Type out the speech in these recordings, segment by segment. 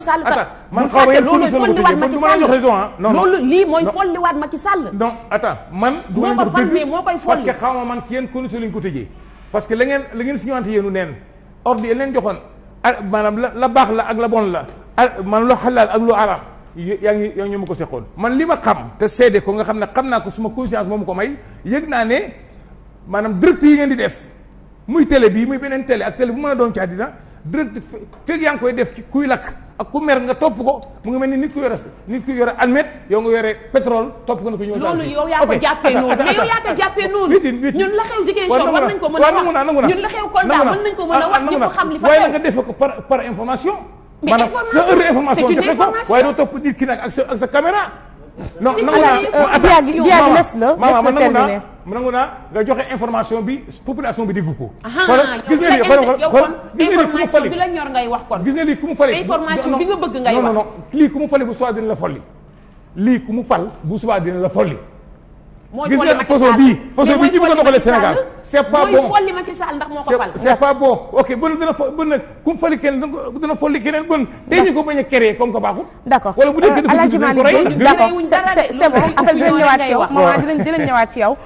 Sall man xaw ma loolu folliwaat Macky Sall non loolu lii mooy folliwaat Macky Sall. non attends man. du moo ko fal mais moo koy folli parce que xaw ma man ki yéen condition lañ ko tëjee. parce que la ngeen signé yéenu neen ordre yi leen joxoon maanaam la baax la ak la bon la man lu xalaal ak lu araam yaa ngi ñu ma ko seqoon man li ma xam te seede ko nga xam ne xam naa ko suma conscience moomu ko may yëg naa ne maanaam direct yi ngeen di def muy télé bii muy beneen télé ak télé bu mën a doon ci àddina direct fekk yaa ngi koy def ci kuy lakk ak ku mer nga topp ko mu ngi mel ni nit ku yore almet yow nga yore pétrole topp ko na ko ñëw loolu yow yaa ko jàppee noonu mais yow yaa ko jàppee noonu ñun la xew Ziguinchor war nañ ko mën a wax ñun la xew Kolda mën nañ ko mën a wax ñëpp xam li fa waaye la nga defe ko par information maanaam sa heure information defe ko waaye doo topp nit ki nag ak sa caméra non nangu naa nga joxe information bi population bi dégg ko. gis nga information bi la ñor ngay wax kon. gis nga lii ku mu fale information bi nga bëgg ngay wax. non lii ku mu fale bu subaa dina la folli lii ku mu fal bu subaa dina la folli. mooy gis folli nga façon bii ji bëgg a doxalee Sénégal c'est pas bon mooy folli Macky Sall ndax moo ko fal. c'est pas bon ok bon nag ku mu fali kenn dina folli keneen bon dañu ko bañ a créer comme que baaxul. d'accord wala bu dee Alaaji Malick d'accord c'est bon après dinañ ñëwaat ci yow maman dinañ ñëwaat ci yow.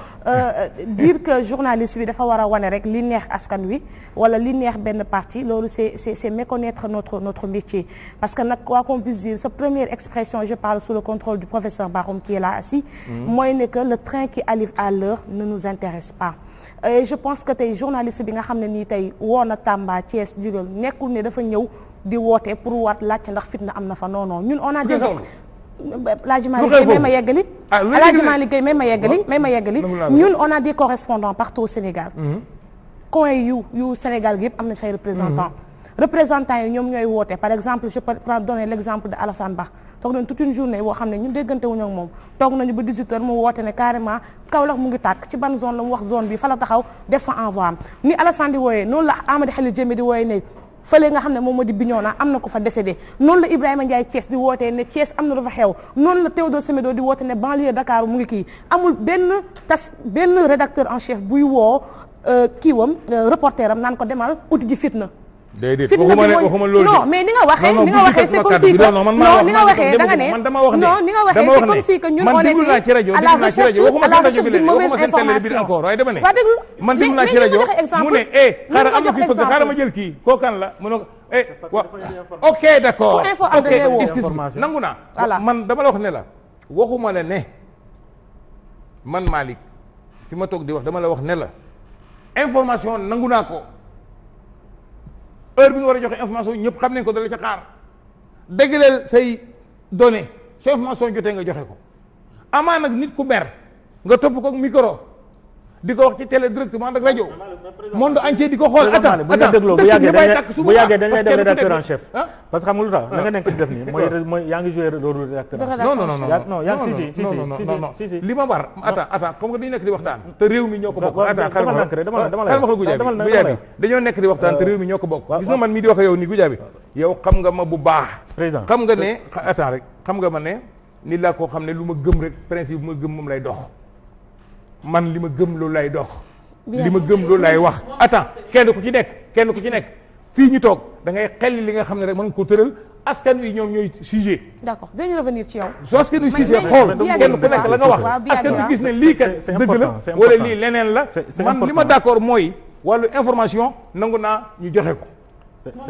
dire que journaliste bi dafa war a wane rek li neex askan wi wala li neex benn parti loolu c'est méconnaître notre métier parce que nag quoi qu'on puisse dire sa première expression je parle sous le contrôle du professeur Bakhoum qui est là assis mooy ne que le train qui arrive à l'heure ne nous intéresse pas et je pense que tey journaliste bi nga xam ne nii tey woo na Tamba Thiès jugal nekkul ne dafa ñëw di woote pour waat laajte ndax fitna am na fa non non ñun on a des Alaaji Malick Gueye may ma yeggali Alaaji Malick Gueye may ma yeggali ñun on a des correspondants partout au Sénégal coin yu Sénégal gi yëpp am na fay représentants yi ñoom ñooy woote par exemple je peux donner l'exemple de Alassane Ba toog nañ toute une journée boo xam ne ñun déggante wuñu ak moom toog nañu ba 18h mu woote ne carrément Kaolack mu ngi tàkk ci ban zone la mu wax zone bi fa la taxaw def fa envoi am ni Alassane di wooyee noonu la Amady Khalil Diémé di wooyee ne fële nga xam ne moom moo di Bignona am na ko fa décédé noonu la Ibrahima Ndiaye Thiès di wootee ne Thiès am na lu fa xew noonu la Théodore Semedo di woote ne banlieue Dakar mu ngi kii amul benn rédacteur en chef buy woo kiiwam reporter am naan ko demal uti ji fitna. déedéet waxuma loolu non mais ni nga waxee c'est comme si que non ni nga waxee da nga ne non ni nga waxee c'est comme si que ñun on est à la recherche d'une mauvaise information waaye dama ne waa déglu man déglu naa ci rajo mu ne xaaral am na kii fëgg xaaral ma jël kii koo kan la mu ne ko ok d'accord ok excuse nangu naa man dama la wax ne la waxuma la ne man Malick fi ma toog di wax dama la wax ne la information nangu naa ko heure bi nga war a joxe information ñëpp xam nañ ko dala ca xaar déggleel say données sa information jotee nga joxe ko amaa nag nit ku mer nga topp ko micro di ko wax ci télé directement ak rajo monde entier di ko xool attends bu yàggee dañ lay def rédacteur en chef parce que xam nga lu tax la nga nekk di def nii mooy yaa ngi joué rôle rédacteur non yaa ngi si li ma war attends comme que dañu nekk di waxtaan te réew mi ñoo ko bokk attends xaaral ma wax la Goudiaby dañoo nekk di waxtaan te réew mi ñoo ko bokk gis nga man mii di wax yow ni Goudiaby yow xam nga ma bu baax xam nga ne attends rek xam nga ma ne nit laa koo xam ne lu ma gëm rek principe bu ma gëm moom lay dox man li ma gëm loolu lay dox li ma gëm loolu lay wax attends kenn ku ci nekk fii ñu toog da ngay xel li nga xam ne rek mën ko tëral askan wi ñoom ñooy sujet d'accord dañu revenir ci yow soo askan wi sujet xool kenn ku nekk la nga wax askan wi gis ne lii kat dëgg la wala lii leneen la man li ma d'accord mooy wàllu information nangu naa ñu joxe ko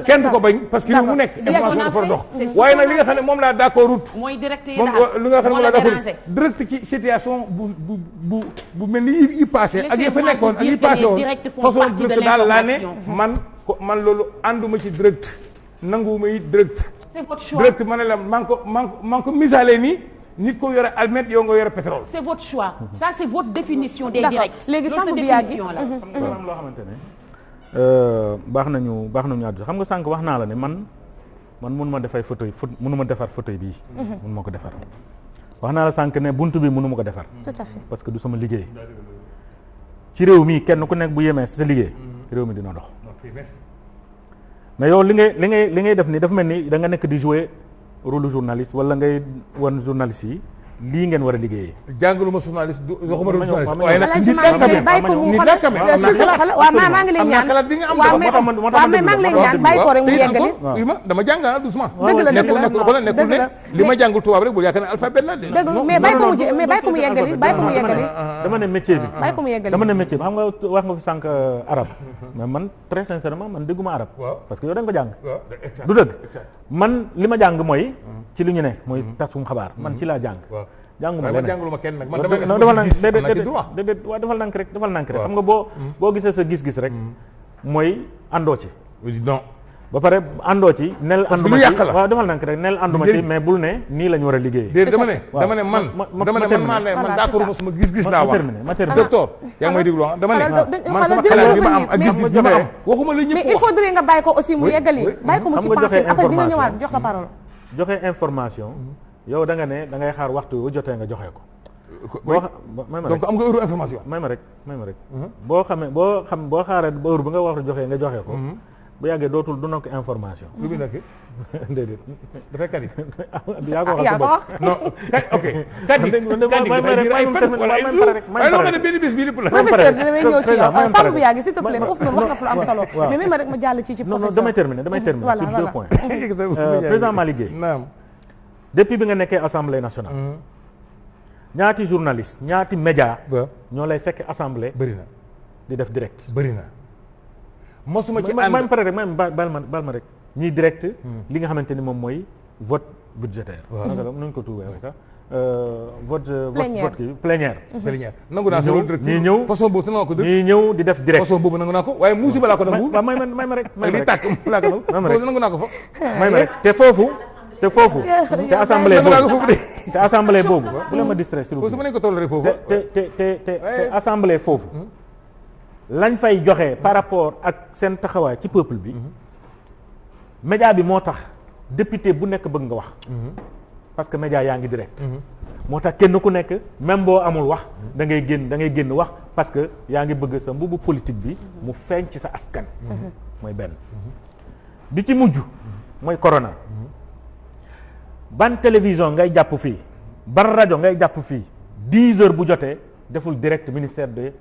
kenn du ko bañ parce que li mu nekk information dafa dox waaye nag li nga xam ne moom laa d'accord route mooy direct yi moom li nga xam ne moom laa d'accord direct ci situation bu mel ni yi passé ak yi fa nekkoon ak yi passé woon façon direct daal laa ne man loolu ànduma ci direct nanguwuma yi direct direct ma ne la maa ngi ko misaale nii nit ko yore almet yow nga yore pétrole c'est votre choix ça c'est votre définition des directs léegi sànq bi yàgg la am loo xamante ne baax nañu àddu xam nga sànq wax naa la ne man mënu ma defar fauteuil mënu ma defar fauteuil bii mënu ma ko defar wax naa la sànq ne buntu bi mënu ma ko defar tout à fait parce que du sama liggéey ci réew mi kenn ku nekk bu yemee sa liggéey réew mi dina dox mais yow li ngay def ni dafa mel ni da nga nekk di jouer rôle journaliste wala ngay wan journaliste yi lii ngeen war a liggéeyee. jàngaluma journaliste waxuma journaliste waaye nag nit la quand même waaw maa ngi lay ñaan xalaat bi nga am waaw mais maa ngi lay ñaan bàyyi ko rek mu yeggali dama jàng doucement dëgg la nekkul ne li ma jàngul tubaab rek bu yaakaar ne alphabet la de mais bàyyi ko mu yeggali dama ne métier bi bàyyi ko mu yeggali dama ne métier bi xam nga wax nga fi sànq arabe mais man très sincèrement man dégguma arabe parce que yow da nga ko jàng du dëgg man li ma jàng mooy ci li ñu ne mooy tasum xabaar man ci laa jàng jànguma leneen jànguluma kenn nag man defal nank déedéet waaw defal nank rek xam nga boo gisee sa gis-gis rek mooy àndoo ci non ba pare àndoo ci nel ànduma ci waaw defal nank rek nel ànduma ci mais bul ne nii la ñu war a liggéey déedéet dama ne man d'accord ma sama gis-gis laa wax ma terminé docteur yaa ngi may déglu dama ne man sama xalaat bi ma am ak gis-gis bi ma am waxuma la ñëpp mais il faudrait nga bàyyi ko aussi mu yeggali bàyyi ko mu ci pensé après dina ñëwaat jox la parole joxe information yow da nga ne da ngay xaar waxtu bu jotee nga joxe ko. donc am nga heure information. may ma rek boo xaaree ba heure bu nga wax joxe nga joxe ko. bu yàggee dootul du nekk information. lu muy nekk. déedéet dafay kari. yaa ko waxal sa bopp non ok. kadi professeur damay ñëw ci yow sàmm bu yàgg s'il te plaît foofu noonu wax nga fu am solo mais même rek ma jàll ci professeur. non damay terminer sur 2 points. président Malick Gueye. naam. depuis bi nga nekkee assemblée nationale. ñaati journaliste ñaati média ñoo lay fekk assemblée. bëri na di def direct. bëri na mosuma ci ànd même pare rek même baal ma rek ñiy direct. li nga xamante ni moom mooy vote budgétaire. waaw nu ñu ko tuubee sax vote kii plénière. nangu naa solo direct ñii ñëw façon boobu nangu ko ñii ñëw di def direct. façon boobu nangu naa ko waaye musiba laa ko nangu. waaw may ma rek li tàkk laa ko nangu naa ko fa. may ma rek te foofu te assemblée boobu bu la ma distrait s'il vous plaît su ma ko toll rek foofu te assemblée foofu lañ fay joxe par rapport ak seen taxawaay ci peuple bi média bi moo tax député bu nekk bëgg nga wax parce que média yaa ngi direct moo tax kenn ku nekk même boo amul wax da ngay génn wax parce que yaa ngi bëgg sa mbubu politique bi mu feeñ ci sa askan mooy benn bi ci mujj mooy corona ban télévision ngay jàpp fii ban rajo ngay jàpp fii 10 heures bu jotee deful direct ministère de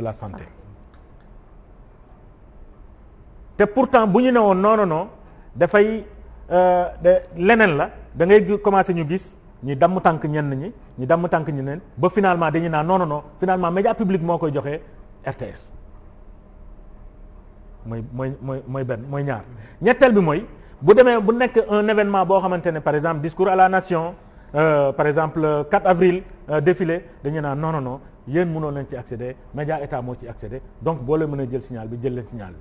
la santé te pourtant bu ñu ne woon non dafay leneen la da ngay commencer ñu gis ñi damm tànk ñenn ñi damm tànk ñeneen ba finalement dañuy naan non finalement média public moo koy joxee RTS mooy benn mooy ñaar ñetteel bi mooy bu demee bu nekk un événement boo xamante ne par exemple discours à la nation par exemple 4 avril défilé dañu naan non yéen mënoo leen ci accéder média état moo ci accéder donc boo leen mën a jël signal bi jël leen signal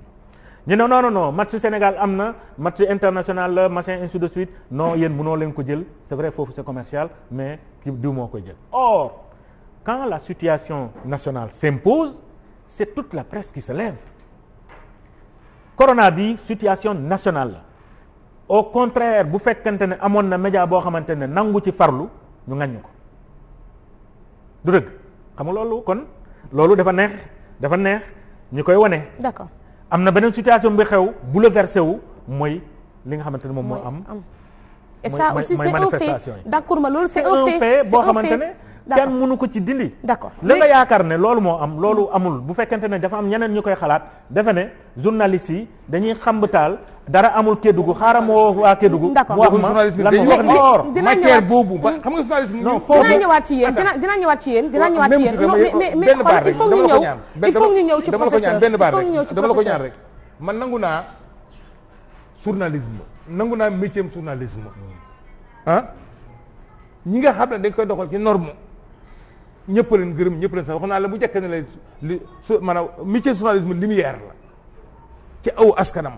bi ñu ne non match Sénégal am na match international la machin ainsi de suite non yéen mënoo leen ko jël c'est vrai foofu c'est commercial mais kii diw moo koy jël. Or quand la situation nationale s'impose c'est toute la presse qui se lève corona bi situation nationale la. Au contraire bu fekkente ne amoon na média boo xamante ne nangu ci farlu ñu ŋaññu ko du dëgg xam nga loolu kon loolu dafa neex ñu koy wane. D'accord. am na beneen situation bi xew bouleversé wu mooy li nga xamante ne moom moo am. et ça aussi c'est un fait d'accord ma loolu c'est un fait boo xamante ne kenn mënu ko ci dindi. D'accord la nga yaakaar ne loolu moo am loolu amul bu fekkente ne dafa am ñeneen ñu koy xalaat defe ne journalistes yi dañuy xambataal dara amul Kédougou xaaral ma woo waa Kédougou. D'accord mu wax ma lan moo wax matière boobu ba xam nga journalisme non foofu dinaa ñëwaat ci yéen dinaa ñëwaat ci yéen mais xoolal il faut ñu ñëw ci professeur dama la ko ñaan rek man nangu naa journalisme nangu naa métier journalisme ñi nga xam ne dañ koy doxal ci norme ñëpp leen gërëm ñëpp leen sax wax naa la bu njëkk ne la maanaam métier journalisme lumière la ci aw askanam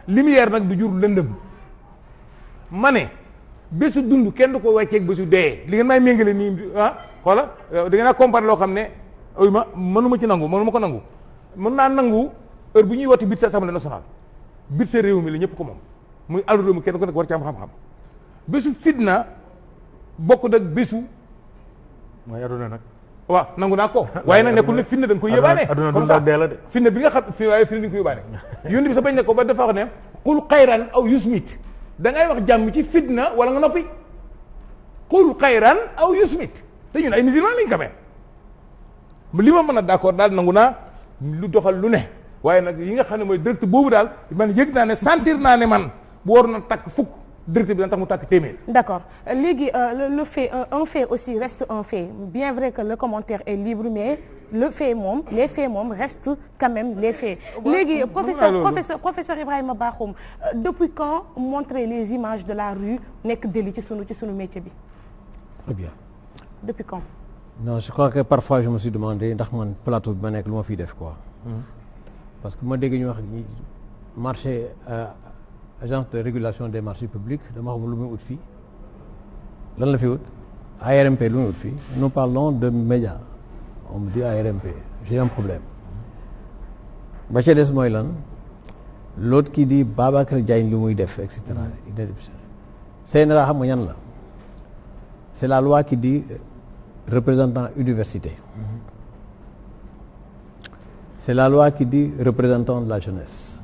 lumière nag du jur lëndëm ma ne bésu dund kenn du ko wàcceeg bésu dee li ngeen may méngale nii xoola da ngeen a comparer loo xam ne mënuma ci nangu mënuma ko nangu mën naa nangu heure bu ñuy wati budget assemblée nationale budget réew mi la ñëpp ko moom muy àllu réew mi kenn ku nekk war ci am xam-xam bésu fitna bokk nag bésu mooy aduna nag waaw nangu naa ko waaye nag nekkul ne fitna dañ koy yóbbaale comme ça fitna bi nga xam waaye fitna dañ koy yóbbaale yónni bi sa bañ ne ko ba dafa wax ne qul xayran aw yusmit da ngay wax jàmm ci fitna wala nga noppi qul xayran aw yusmit te ñun ay musulman lañ quand même li ma mën a d'accord daal nangu naa lu doxal lu ne waaye nag yi nga xam ne mooy direct boobu daal man yëg naa ne sentir naa ne man bu waroon a takk fukk direct bi dana tax mu takk téeméer. d'accord léegi le fait un fait aussi reste un fait bien vrai que le commentaire est libre mais le fait moom les faits moom restent quand même les faits. léegi professeur Ibrahima Bakhoum depuis quand montrer les images de la rue nekk délit ci sunu métier bi. très bien. depuis quand. non je crois que parfois je me suis demandé ndax man plateau bi ma nekk lu ma fiy def quoi. parce que ma dégg ñu wax marché agence de régulation des marchés publics dama xam lu muy ut fii lan la fi ut ARMP lu muy ut fii nous parlons de médias on me dit ARMP j'ai un problème ba ca des mooy lan l'autre qui dit Babacar Diagne lu muy def et cetera CNRA xam nga ñan la c'est la loi qui dit représentant université c'est la loi qui dit représentant de la jeunesse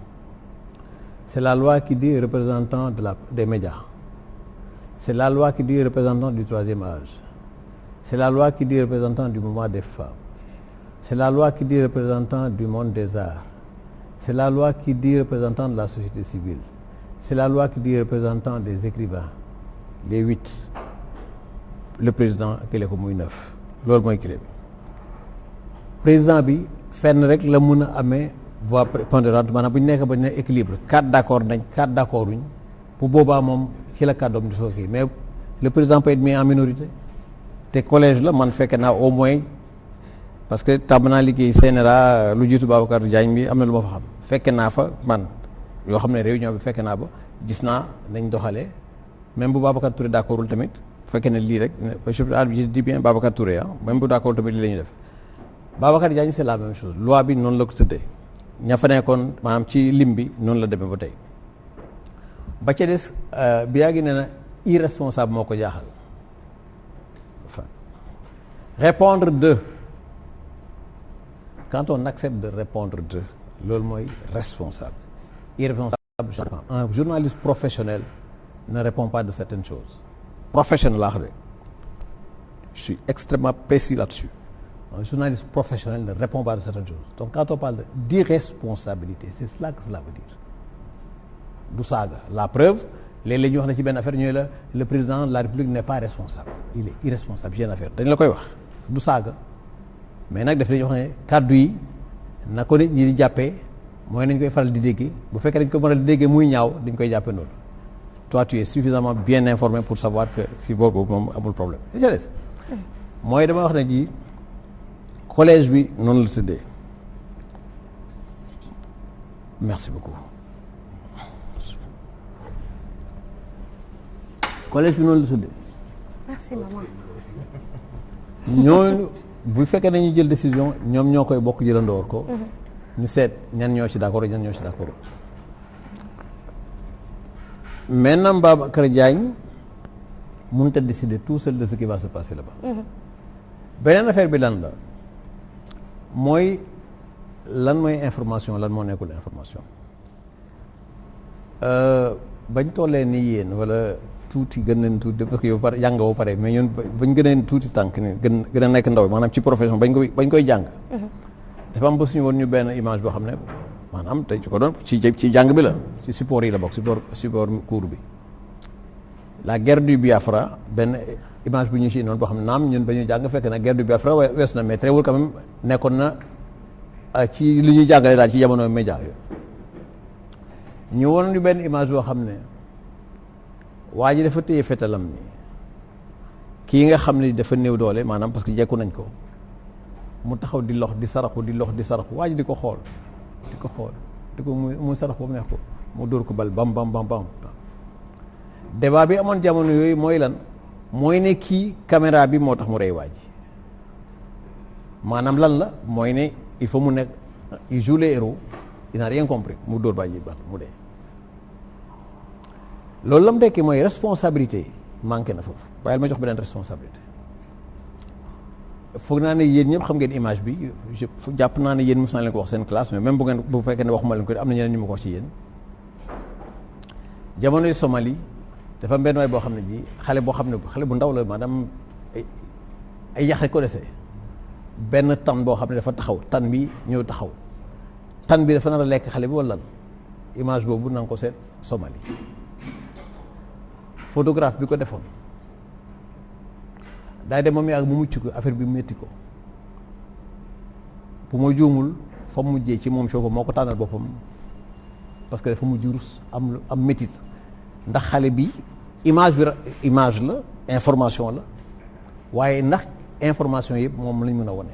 c'est la loi qui dit représentant des médias c'est la loi qui dit représentant du troisième âge c'est la loi qui dit représentant du mouvement des femmes c'est la loi qui dit représentant du monde des arts c'est la loi qui dit représentant de la société civile c'est la loi qui dit représentant des écrivains les 8 le président kële ko muy 9 loolu mooy kële bi président bi fenn rek la mun a amee voix prépondérante maanaam bu ñu nekk ba ñu ne équilibre 4 d'accord nañ 4 d'accord uñ bu boobaa moom ci la kàddoom di soo kii mais le président peut être mis en minorité te collège la man fekke naa au moins parce que tàmm naa liggéey CNRA lu jiitu Babacar Diagne bi am na lu ma fa xam fekke naa fa man yoo xam ne réunion bi fekke naa ba gis naa nañ doxalee même bu Babacar Touré d'accordul tamit bu fekkee ne lii rek je dis bien Babacar Touré même bu d'accord tamit lii la ñuy def Babacar Diagne c'est la même chose loi bi noonu la ko tëddee ña fa nekkoon maanaam ci lim bi noonu la demee ba tey ba ca des bi yaa ngi ne na irresponsable moo ko jaaxal enfin répondre de quand on accepte de répondre de loolu mooy responsable irresponsable un journaliste professionnel ne répond pas de certaines choses professionnel laa xam ne je suis extrêmement précis là-dessus un journaliste professionnel ne répond pas de certaines choses donc quand on parle d'irresponsabilité c'est cela que cela veut dire du saaga la preuve léeg-léeg ñu wax na ci benn affaire ñooy la le président de la République n'est pas responsable il est irresponsable ci yenn affaire dañ la koy wax du saaga mais nag daf lañuy wax ne kàddu yi na ko nit ñi di jàppee mooy nañ koy faral di déggee bu fekkee dañ ko mën a déggee muy ñaaw dañ koy jàppee noonu toi tu es suffisamment bien informé pour savoir que si boobu moom amul problème li ca des mooy dama wax ne ji collège bi noonu la tëddee merci beaucoup collège bi noonu la tëddee merci maman ñooñu bu fekkee nañu jël décision ñoom ñoo koy bokk jëlandoor ko ñu seet ñan ñoo ci d'accord ñan ñoo ci d'accord maintenant Babacar Diagne mënut a décider tout seul de ce qui va se passer là-bas beneen affaire bi lan la mooy lan mooy information lan moo nekkul information bañ tollee ni yéen wala tuuti gën leen tuuti parce que yow pare jàng boo pare mais ñun bañ gëneen tuuti tànk ni gën a nekk ndaw maanaam ci profession bañ koy jàng dafa am ba suñu woon ñu benn image boo xam ne maanaam tey ci ko doon ci jàng bi la ci support yi la bokk support cours bi la guerre du Biafra benn image bu ñu ci noonu boo xam ne naam ñun ba ñu jàng fekk na guerre du Biafra wees na mais teewul quand même nekkoon na ci li ñuy jàngale daal ci jamono média yooyu ñu woon ñu benn image boo xam ne waa ji dafa téye fetalam ni kii nga xam ne dafa néew doole maanaam parce que jekku nañ ko mu taxaw di lox di saraxu waa ji di ko xool di ko muy sarax boobu neex ko mu dóor ko bal bam débat bi amoon jamono yooyu mooy lan mooy ne kii caméra bi moo tax mu rey waa ji maanaam lan la mooy ne il faut mu nekk il joue les héros il n'a rien compris mu dóor baa ji bal mu dee loolu la mu dekki mooy responsabilité manqué na foofu waaye ma jox beneen responsabilité foog naa ne yéen ñëpp xam ngeen image bi jàpp naa ne yéen mos naa leen ko wax seen classe mais même bu fekkee ne waxuma leen ko am na ñeneen ñu ma ko wax ci yéen jamonoy Somalie dafa am benn waay boo xam ne ji xale boo xam ne xale bu ndaw la maanaam ay yax rek ko dese benn tan boo xam ne dafa taxaw tan bi ñëw taxaw tan bi dafa nar a lekk xale bi wala lan image boobu na nga ko seet Somalie photographe bi ko defoon daay dem moom yàgg mu mucc ko affaire bi métti ko bu ma juumul fa mujjee ci moom soo moo ko tànnal boppam parce que dafa mujj rus am métit ndax xale bi image la information la waaye ndax information yëpp moom lañ mën a wone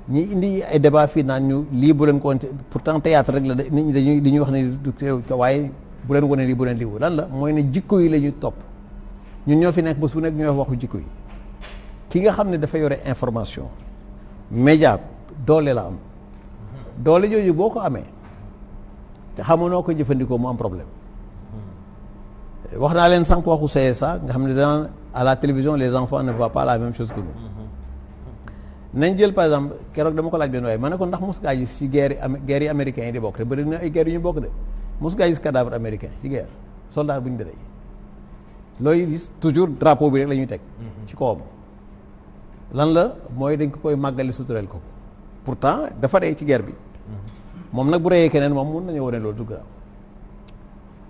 ñi indi ay débat fii naan ñu lii bu leen ko woon pourtant théâtre rek la nit ñi dañuy wax ne waaye bu leen wone lii bu leen lii lan la mooy ne jikko yi la ñuy topp ñun ñoo fi nekk bés bu nekk ñooy wax waxu jikko yi ki nga xam ne dafa yore information média doole la am doole jooju boo ko amee te xamoo noo ko jëfandikoo mu am problème wax naa leen sànq waxu CSA nga xam ne dans à la télévision les enfants ne voient pas la même chose que nous nañ jël par exemple keroog dama ko laaj benn waaye ma ne ko ndax mos ngaa gis ci guerre yi américains yi di bokk te bëri na ay guerre yu ñu bokk de mos ngaa gis cadavre américain ci guerre soldat bu ñu dee looy gis toujours drapeau bi rek la ñuy teg ci kawam lan la mooy dañ ko koy màggali sutureel ko pourtant dafa dee ci guerre bi moom nag bu reyee keneen moom mun nañu wane loolu du grave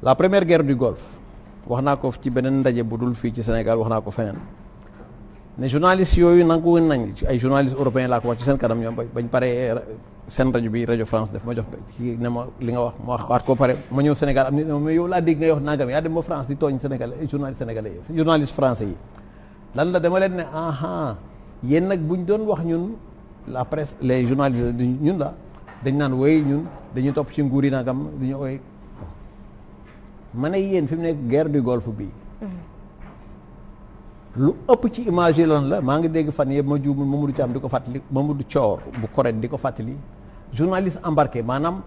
la première guerre du Golfe wax naa ko ci beneen ndaje bu dul fii ci Sénégal wax naa ko feneen ne journalistes yooyu nangu nañ ci ay journalistes européens laa ko wax ci seen kanam ñoom bañ paree seen rajo bi rajo France daf ma jox ci ne ma li nga wax ma waxaat ko pare ma ñëw Sénégal am ni mais yow laa dégg ngay wax nangam yaa dem ba France di tooñ Sénégal ay journalistes sénégalais yi journalistes français yi lan la dama leen ne yéen nag buñ doon wax ñun la presse les journalistes ñun la dañ naan woy ñun dañuy topp ci nguur yi nangam duñu woy ma ne yéen fi mu nekk guerre du Golfe bii lu ëpp ci image yi lan la maa ngi dégg fan yëpp ma juumul Mamadou Thiam di ko fàttali Mamadou Thior bu Corrède di ko fàttali journaliste embarqué maanaam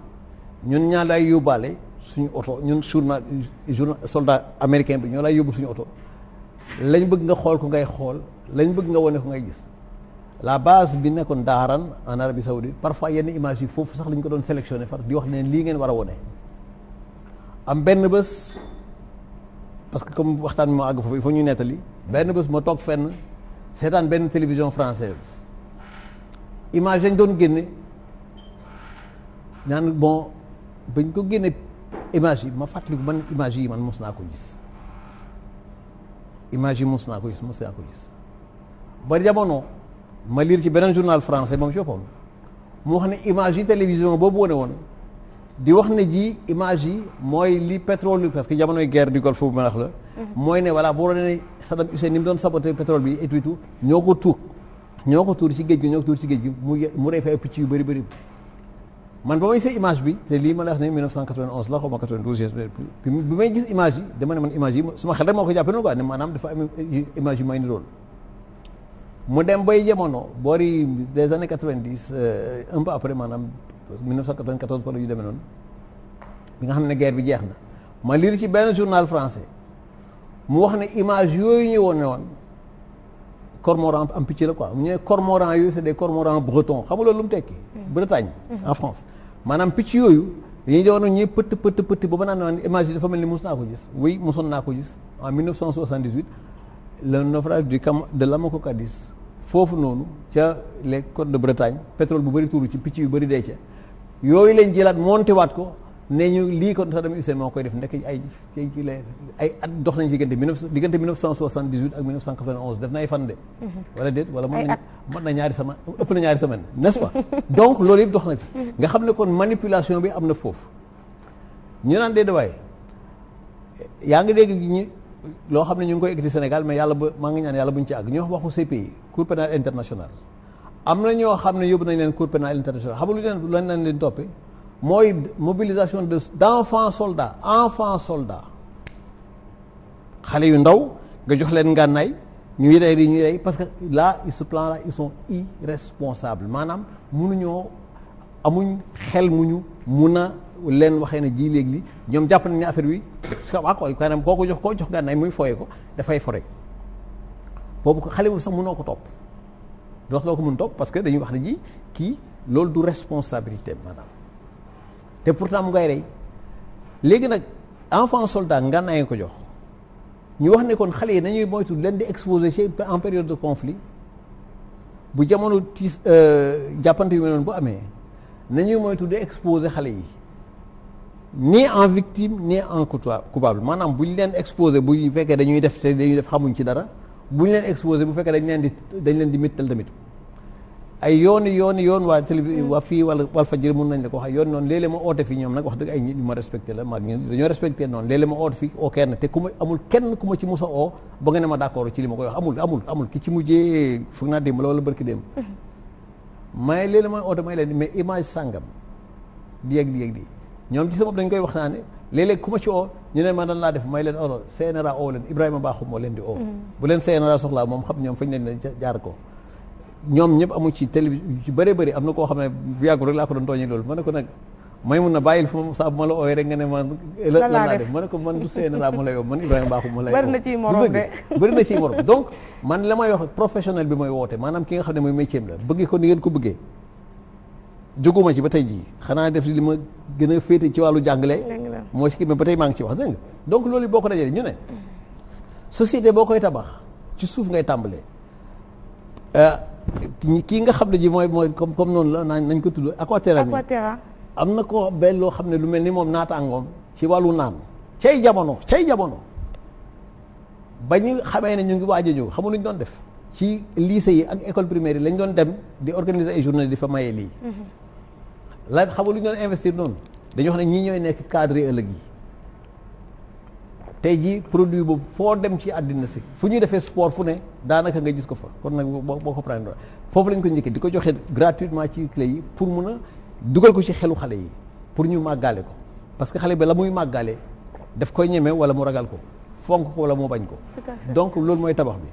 ñun ñaa lay yóbbaale suñu oto ñun soldat américain bi ñoo lay yóbbu suñu oto lañ bëgg nga xool ko ngay xool lañ bëgg nga wone ko ngay gis la base bi nekkoon Daaran en Arabie Saoudite parfois yenn image yi foofu sax lañ ko doon sélectionné far di wax ne lii ngeen war a wone am benn bés parce que comme waxtaan bi ma àgg foofu il faut ñu nettali benn bés ma toog fenn seetaan benn télévision française image dañ doon génne ñaan bon bañ ko génne image yi ma fàttaliku man image yi man mos naa ko gis image yi mos naa ko gis ba jamono ma lire ci beneen journal français moom boppam mu wax ne image yi télévision boobu wane woon di wax ne ji image yi mooy li pétrole parce que jamonoy guerre du Golfe bu ma wax la mooy ne voilà boo doon ne Saddam Hussein ni mu doon saboté pétrole bi et tout ñoo ko tuur ci géej gi mu rey fa ay picc yu bëri man ba may see image bi te lii ma la wax ne 1991 la xaw ma 92 bi may gis image yi dama ne man image yi suma xel rek moo ko jàppee noonu quoi ne maanaam dafa am image yu may ni doon mu dem bay jamono boori des années 90 un peu après maanaam 1994 wala yu demee noonu bi nga xam ne guerre bi jeex na ma lire ci benn journal français mu wax ne image yooyu ñu woon cormoran am picc la quoi mu ñëwee cormoran yooyu c'est des cormorans bretons xam nga loolu lu mu tekki Bretagne en France maanaam picc yooyu dañuy doon ñuy pëtt ba ma naan image yi dafa mel ni mos naa ko gis oui mosoon naa ko gis en 1978 le naufrage de l'Amoco Cadiz foofu noonu ca les côtes de Bretagne pétrole bu bëri tuuru ci picc yu bëri dee ca yooyu lañ jëlaat monté waat ko ne ñu lii ko Saddam Hussein moo koy def ndekk ay at dox nañ diggante 1978 ak 1991 def na ay fan de wala déet wala mën na ñaari semaine ëpp na ñaari semaine n'est-ce pas donc loolu yëpp dox na fi nga xam ne kon manipulation bi am na foofu ñu naan dee waaye yaa ngi dégg loo xam ne ñu ngi koy ekkati Sénégal mais yàlla ba maa ngi ñaan yàlla buñ ci àgg ñu wax waxu CPI Cour pénale internationale am na ñoo xam ne yóbbu nañ leen Cour pénale internationale xam nga lu leen leen toppee mooy mobilisation d'enfants soldats xale yu ndaw nga jox leen ngànnaay ñuy rey parce que là ce plan là ils sont irresponsables maanaam amuñ xel mun a leen waxee ne ji léegi li ñoom jàpp nañ ne affaire bi waa koy kanam koo jox gànnaay muy fooye ko dafay fore boobu ko xale boobu sax mënoo ko topp dox loo ko mën topp parce que dañuy wax ne ji kii loolu du responsabilité maanaam te pourtant mu ngay rey léegi nag enfant soldat ngànnaay nga ko jox ñu wax ne kon xale yi nañuy moytu leen di exposé ci en période de conflit bu jamono tiis jàppante yu mel noonu bu amee nañuy moytu di exposé xale yi ni en victime ni en coupable maanaam bu ñu leen exposé bu fekkee dañuy def te dañuy def xamuñ ci dara bu ñu leen exposé bu fekkee dañ leen di mittal tamit ay yoon waa télévision waa fii wala Walfadjri mun nañ la ko wax yoon noonu léeg-léeg ma oote fii ñoom nag wax dëgg ay nit ñu ma respecté la maag ñun dañoo respecté noonu léeg-léeg ma oote fii oo kenn te ku ma amul kenn ku ma ci musa oo ba nga ne ma d'accord ci li ma koy wax amul ki ci mujjee foog naa démb la wala bërki démb may léeg-léeg ma oote may leen mais image sàngam di yegg di ñoom ci sama bopp dañ koy wax naa ne léeg-léeg ku ma ci oo ñu ne ma dan laa def may leen olo CNRA oo leen Ibrahima Bakhoum moo leen di oo bu leen CNRA soxlaa moom xam ñoom fañ leen jaar ko ñoom ñëpp amu ci télévision ci bëri am na koo xam ne bu yàggul rek laa ko doon tooñee loolu ma ne ko nag may mun na bàyyil fu ma saa bu ma la ooyee rek nga ne ma lan laa def ma ne ko man du CNRA ma lay yoo man Ibrahima Bakhoum ma lay bëri na ciy morom de bëri na ciy morom donc man la may wax professionnel bi mooy woote maanaam ki nga xam ne mooy métier la bëgg ko ni ngeen ko bëggee jóguma ci ba tey jii xanaa def li ma gën a féete ci wàllu jàngale moo ci kii mais ba tey maa ngi ci wax dégg nga donc loolu boo ko dajale ñu ne société boo koy tabax ci suuf ngay tàmbalee kii nga xam ne ji mooy comme noonu la nañ ko tudd Aquaterra am na ko benn loo xam ne lu mel ni moom naataangoom ci wàllu naan cay jamono ba ñu xamee ne ñu ngi waaj a ñëw xamul lu ñu doon def ci lycée yi ak école primaire yi lañ doon dem di organiser ay journée di fa maye lii la xamul lu ñu doon investir noonu dañu wax ne ñii ñooy nekk cadre yi ëllëg yi tey jii produit boobu foo dem ci àddina si fu ñuy defee sport fu ne daanaka nga gis ko fa kon nag boo ko prendre foofu lañ ko njëkkee di ko joxe gratuitement ci clé yi pour mun a dugal ko ci xelu xale yi pour ñu màggaale ko parce que xale bi la muy màggaale daf koy ñeme wala mu ragal ko fonk ko wala mu bañ ko donc loolu mooy tabax bi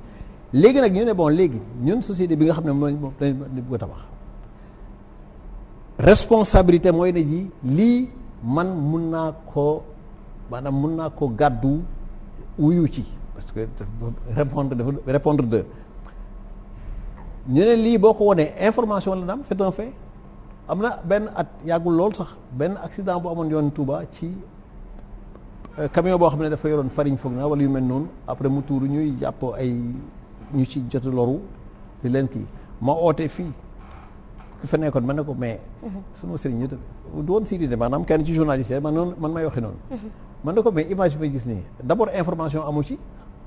léegi nag ñu ne bon léegi ñun société bi nga xam ne moom dañ bëgg a tabax responsabilité mooy ne ji lii man mun naa ko gàddu wuyu ci parce que répondre de ñu ne lii boo ko wonee information la daam c'est un fait am na benn at yàggul lool sax benn accident bu amoon yoon Touba ci camion boo xam ne dafa yoroon farine foog naa wala yu mel noonu après mu tuuru ñuy jàpp ay ñu ci jot loru di leen kii ma oote fii ku fa nekkoon ma ne ko mais sama sëriñ du woon sii de maanaam kenn ci journaliste man may waxee noonu man ne ko mais image bi may gis nii d'abord information amu ci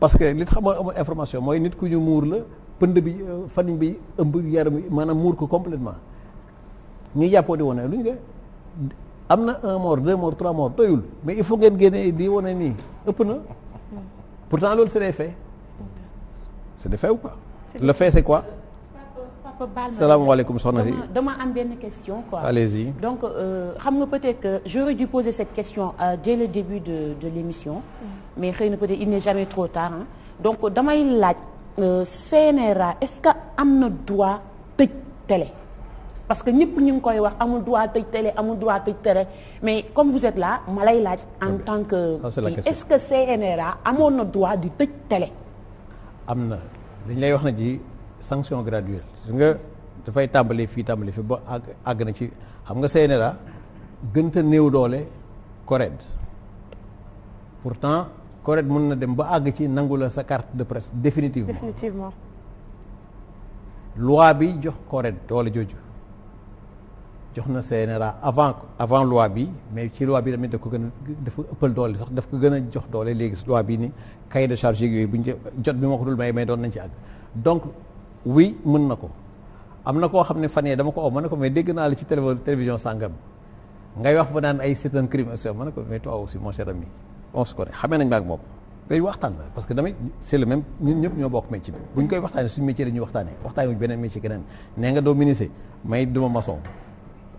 parce que li tax amul information mooy nit ku ñu muur la pënd bi farine bi ëmb yaram bi maanaam muur ko complètement ñuy jàppoo di wane lu ñu am na 1 mort 2 morts 3 morts doyul mais il faut ngeen génne di wane nii ëpp na pourtant loolu c'est des faits c'est des faits ou pas le fait c'est quoi salaamaaleykum soxna si dama am benn question quoi. Allez-y. Donc xam nga peut-être que j'aurais dû poser cette question dès le début de l'émission mais xëy na peut-être il n'est jamais trop tard hein. Donc damay laaj CNRA est-ce que am na droit tëj télé parce que ñëpp ñu ngi koy wax amul droit tëj télé amul droit tëj télé mais comme vous êtes là ma lay laaj en tant que est-ce que CNRA amoon na droit di tëj télé. am na dañ lay wax na ji sanction graduelle gis nga dafay tàmbali fii ba àgg na ci xam nga CNRA gënta néew doole CORED pourtant CORED mën na dem ba àgg ci nangu la sa carte de presse définitivement loi bi jox CORED doole jooju jox na CNRA avant loi bi mais ci loi bi tamit daf ko gën a dafa ëppal doole sax daf ko gën a jox doole léegi loi bi ni cahier de charge yooyu buñ jot bi moo ko dul may doon nañ ci àgg donc oui mën na ko am na koo xam ne fan yee dama ko oo ma ne ko mais dégg naa la ci télévision sàngam ngay wax ba naan ay c'est un crime ma ne ko mais toi aussi mon cher ami on se connaît xamee nañ ma ak moom day waxtaan la parce que damay c'est le même ñun ñëpp ñoo bokk métier bi bu ñu koy waxtaanee suñu métier la ñuy waxtaanee wuñ beneen métier keneen nee nga doo menuisier may duma maçon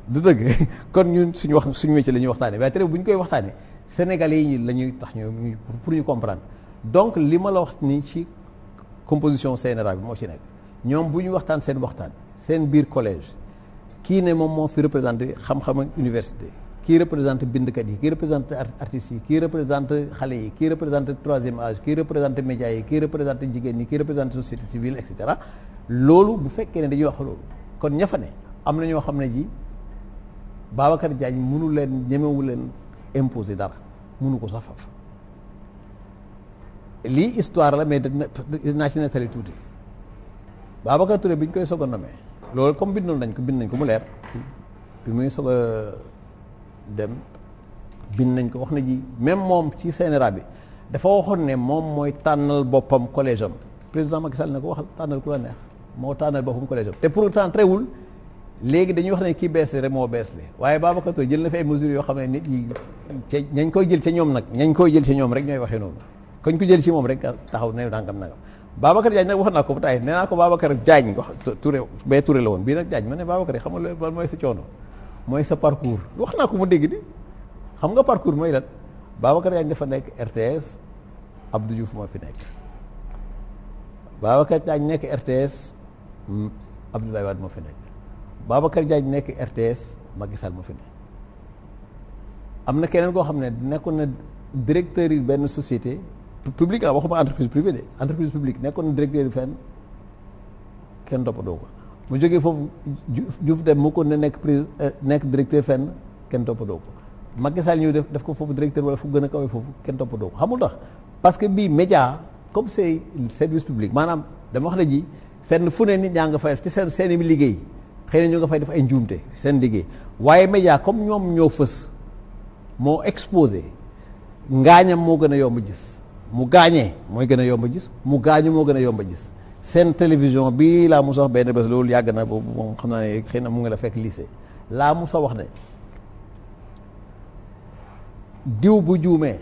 du dëgg kon ñun suñu métier la ñuy waxtaanee waaye tere bu ñu koy waxtaanee sénégalais yi la ñuy tax ñu pour ñu comprendre donc li ma la wax nii ci composition CNRA bi moo ci nekk ñoom bu ñu waxtaan seen biir collège kii ne moom moo fi représenté xam-xam ak université kii représenté bindkat yi kii représenté artistes yi kii représenté xale yi kii représenté troisième âge kii représenté médias yi kii représenté jigéen ñi kii représenté société civile et cetera loolu bu fekkee ne dañuy wax loolu kon ña fa ne am na ñoo xam ne ji Babacar Diagne ñemewu leen imposer dara mënu ko sax faf lii histoire la mais dinaa ci nettali tuuti Babacar Touré bi ñu koy soog a nommé loolu comme bind nañ ko mu leer bi muy soog a dem bind nañ ko wax na ji même moom ci CNRA bi dafa waxoon ne moom mooy tànnal boppam collège am président Macky Sall ne ko waxal tànnal ku la neex moo tànnal boppam collège am te pourtant trewul léegi dañuy wax ne kii bees rek moo bees li waaye Babacar Touré jël na fi ay mesures yoo xam ne nit yi ca ñañ koy jël ca ñoom nag ñañ koy jël ca ñoom rek ñooy waxee noonu koñ ko jël ci moom rek taxaw ne nangam Babacar Diagne nag wax naa ko ba tey nee naa ko Babacar Diagne wax Touré bee Touré la woon bii nag Diagne ma ne Babacar yi xam nga loolu mooy sa coono mooy sa parcours wax naa ko mu dégg di xam nga parcours mooy lan Babacar Diagne dafa nekk RTS Abdou Diouf moo fi nekk Babacar Diagne nekk RTS Abdoulaye Wade moo fi nekk Babacar Diagne nekk RTS Macky Sall moo fi nekk am na keneen koo xam ne nekkoon na directeur yi benn société publique waxuma entreprise privée de entreprise publique nekkoon na directeur yi fenn kenn toppatoo ko mu jógee foofu Diouf dem mu ko ne nekk directeur fenn kenn toppatoo ko Macky Sall ñëw def ko foofu directeur wala fu gën a kawee foofu kenn toppatoo ko xamul tax parce que bii média comme c'est service public maanaam dama wax ne ji fenn fu ne nit ñaa nga fay def ci seen i liggéey xëy na ñu nga fay def ay njuumte seen liggéey waaye média comme ñoom ñoo fës moo exposé ngaañam moo gën a yomb gis mu gaañee mooy gën a yomb gis mu gaañu moo gën a yomb gis seen télévision bi laa musa wax benn bés loolu yàgg na boobu moom xam naa ne xëy na mu ngi la fekk lycée laa musa wax ne diw bu juumee